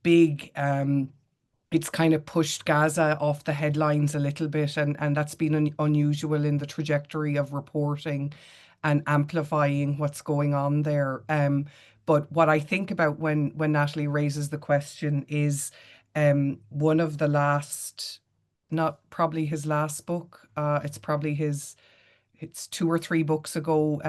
big. It's kind of pushed Gaza off the headlines a little bit, and that's been unusual in the trajectory of reporting and amplifying what's going on there. But what I think about when Natalie raises the question is one of the last, not probably his last book, it's 2 or 3 books ago,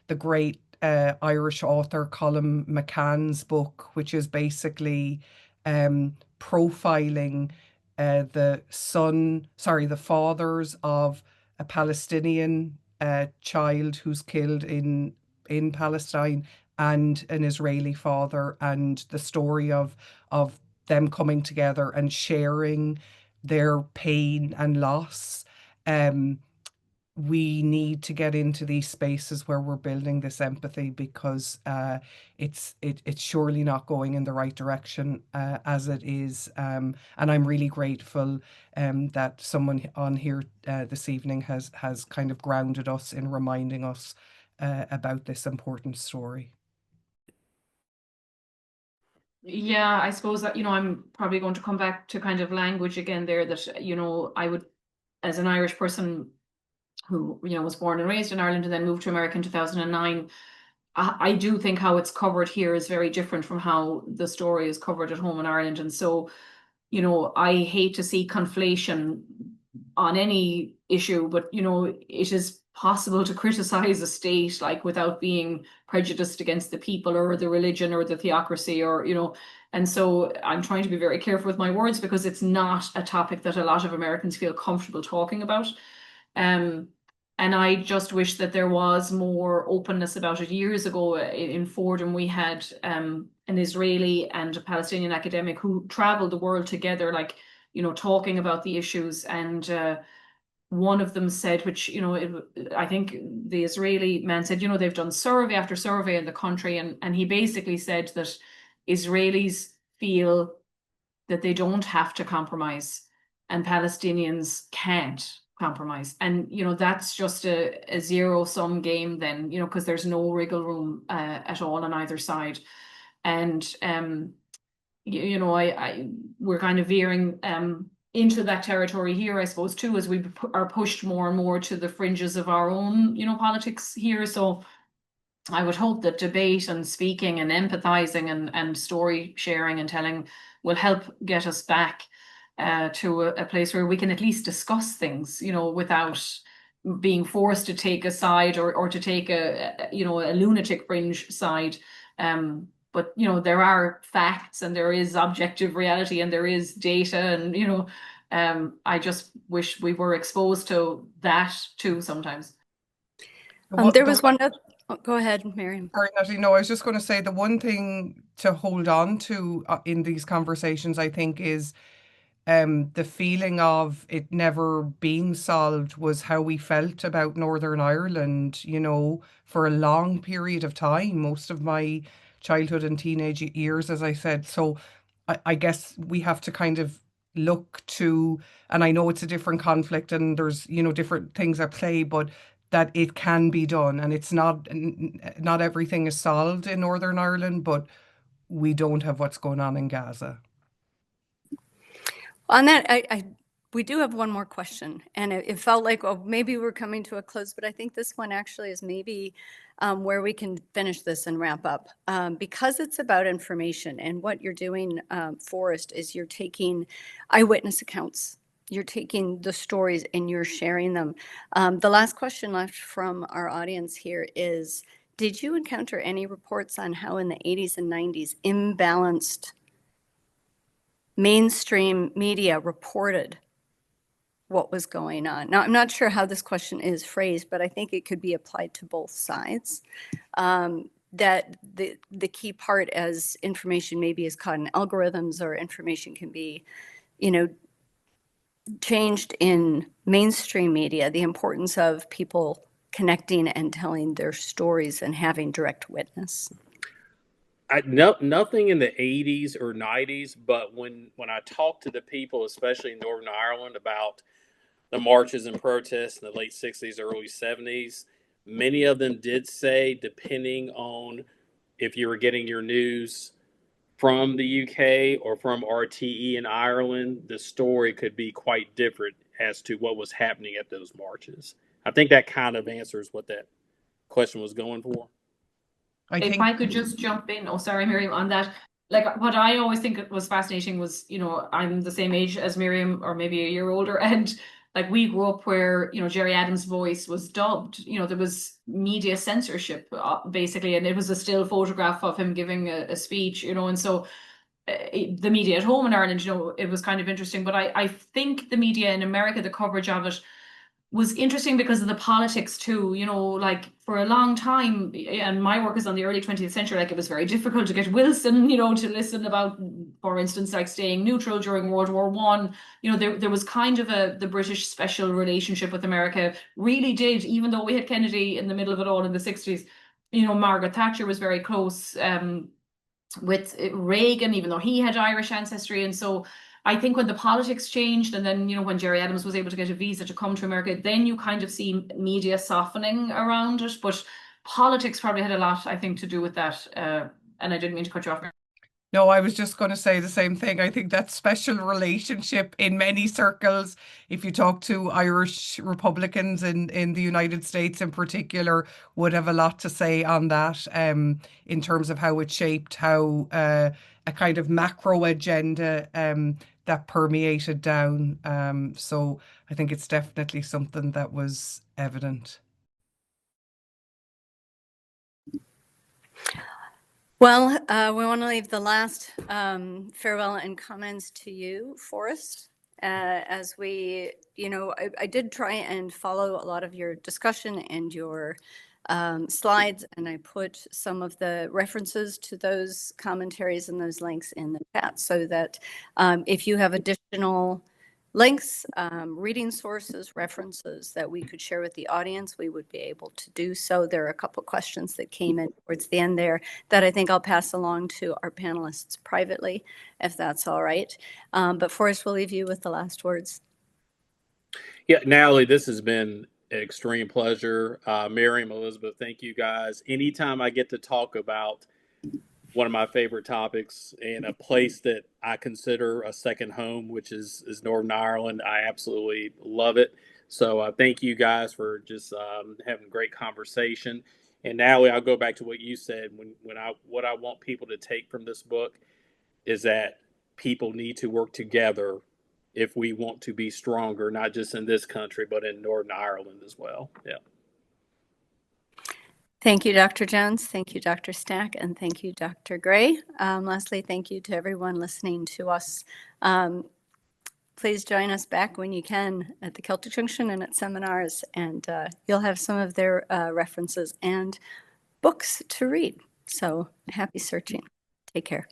the great Irish author Colm McCann's book, which is basically profiling the fathers of a Palestinian child who's killed in Palestine, and an Israeli father, and the story of them coming together and sharing their pain and loss. We need to get into these spaces where we're building this empathy, because it's surely not going in the right direction as it is. And I'm really grateful that someone on here this evening has kind of grounded us in reminding us about this important story. Yeah, I suppose that, I'm probably going to come back to kind of language again there, that, I would, as an Irish person who, was born and raised in Ireland and then moved to America in 2009, I do think how it's covered here is very different from how the story is covered at home in Ireland. And so, I hate to see conflation on any issue, but, it is possible to criticize a state like without being prejudiced against the people or the religion or the theocracy, or and so I'm trying to be very careful with my words, because it's not a topic that a lot of Americans feel comfortable talking about. And I just wish that there was more openness about it. Years ago in Fordham, we had an Israeli and a Palestinian academic who traveled the world together, like, talking about the issues. And one of them said, which, I think the Israeli man said, they've done survey after survey in the country. And he basically said that Israelis feel that they don't have to compromise and Palestinians can't compromise. And, that's just a zero-sum game then, because there's no wriggle room at all on either side. And, we're kind of veering into that territory here, I suppose, too, as we are pushed more and more to the fringes of our own, politics here. So I would hope that debate and speaking and empathizing and story sharing and telling will help get us back to a place where we can at least discuss things, without being forced to take a side or to take a lunatic fringe side. But there are facts, and there is objective reality, and there is data, and I just wish we were exposed to that too sometimes. There was one other. Oh, go ahead, Miriam. Sorry, Natalie. No, I was just going to say the one thing to hold on to in these conversations, I think, is the feeling of it never being solved was how we felt about Northern Ireland, for a long period of time, most of my childhood and teenage years, as I said. So I guess we have to kind of look to, and I know it's a different conflict and there's, different things at play, but that it can be done. And it's not everything is solved in Northern Ireland, but we don't have what's going on in Gaza. On that, we do have one more question, and it felt like, well, maybe we're coming to a close, but I think this one actually is maybe where we can finish this and wrap up, because it's about information. And what you're doing, Forrest, is you're taking eyewitness accounts you're taking the stories and you're sharing them. The last question left from our audience here is, did you encounter any reports on how in the 80s and 90s imbalanced mainstream media reported what was going on? Now, I'm not sure how this question is phrased, but I think it could be applied to both sides. That the key part as information maybe is caught in algorithms, or information can be, changed in mainstream media, the importance of people connecting and telling their stories and having direct witness. Nothing in the 80s or 90s, but when I talk to the people, especially in Northern Ireland, about the marches and protests in the late 60s, early 70s, many of them did say, depending on if you were getting your news from the UK or from RTE in Ireland, the story could be quite different as to what was happening at those marches. I think that kind of answers what that question was going for. If I could just jump in, oh, sorry, Miriam, on that. Like, what I always think was fascinating was, I'm the same age as Miriam, or maybe a year older, and like we grew up where, Gerry Adams' voice was dubbed. There was media censorship, basically, and it was a still photograph of him giving a speech, and so the media at home in Ireland, it was kind of interesting. But I think the media in America, the coverage of it was interesting because of the politics too, like for a long time, and my work is on the early 20th century, like it was very difficult to get Wilson, to listen about, for instance, like staying neutral during World War I. There was kind of the British special relationship with America really did, even though we had Kennedy in the middle of it all in the 60s, Margaret Thatcher was very close with Reagan, even though he had Irish ancestry. And so I think when the politics changed, and then, when Gerry Adams was able to get a visa to come to America, then you kind of see media softening around it. But politics probably had a lot, I think, to do with that. And I didn't mean to cut you off. No, I was just going to say the same thing. I think that special relationship in many circles, if you talk to Irish Republicans in the United States in particular, would have a lot to say on that, in terms of how it shaped how a kind of macro agenda that permeated down. So I think it's definitely something that was evident. Well, we want to leave the last farewell and comments to you, Forest. As we, I did try and follow a lot of your discussion and your slides, and I put some of the references to those commentaries and those links in the chat, so that if you have additional links, reading sources, references that we could share with the audience, we would be able to do so. There are a couple questions that came in towards the end there that I think I'll pass along to our panelists privately, if that's all right. But Forrest, we'll leave you with the last words. Yeah, Natalie, this has been an extreme pleasure. Miriam, Elizabeth, thank you guys. Anytime I get to talk about one of my favorite topics in a place that I consider a second home, which is Northern Ireland, I absolutely love it. So thank you guys for just having a great conversation. And Natalie, I'll go back to what you said. What I want people to take from this book is that people need to work together if we want to be stronger, not just in this country, but in Northern Ireland as well. Yeah. Thank you, Dr. Jones. Thank you, Dr. Stack. And thank you, Dr. Gray. Lastly, thank you to everyone listening to us. Please join us back when you can at the Celtic Junction and at seminars, and you'll have some of their references and books to read. So happy searching. Take care.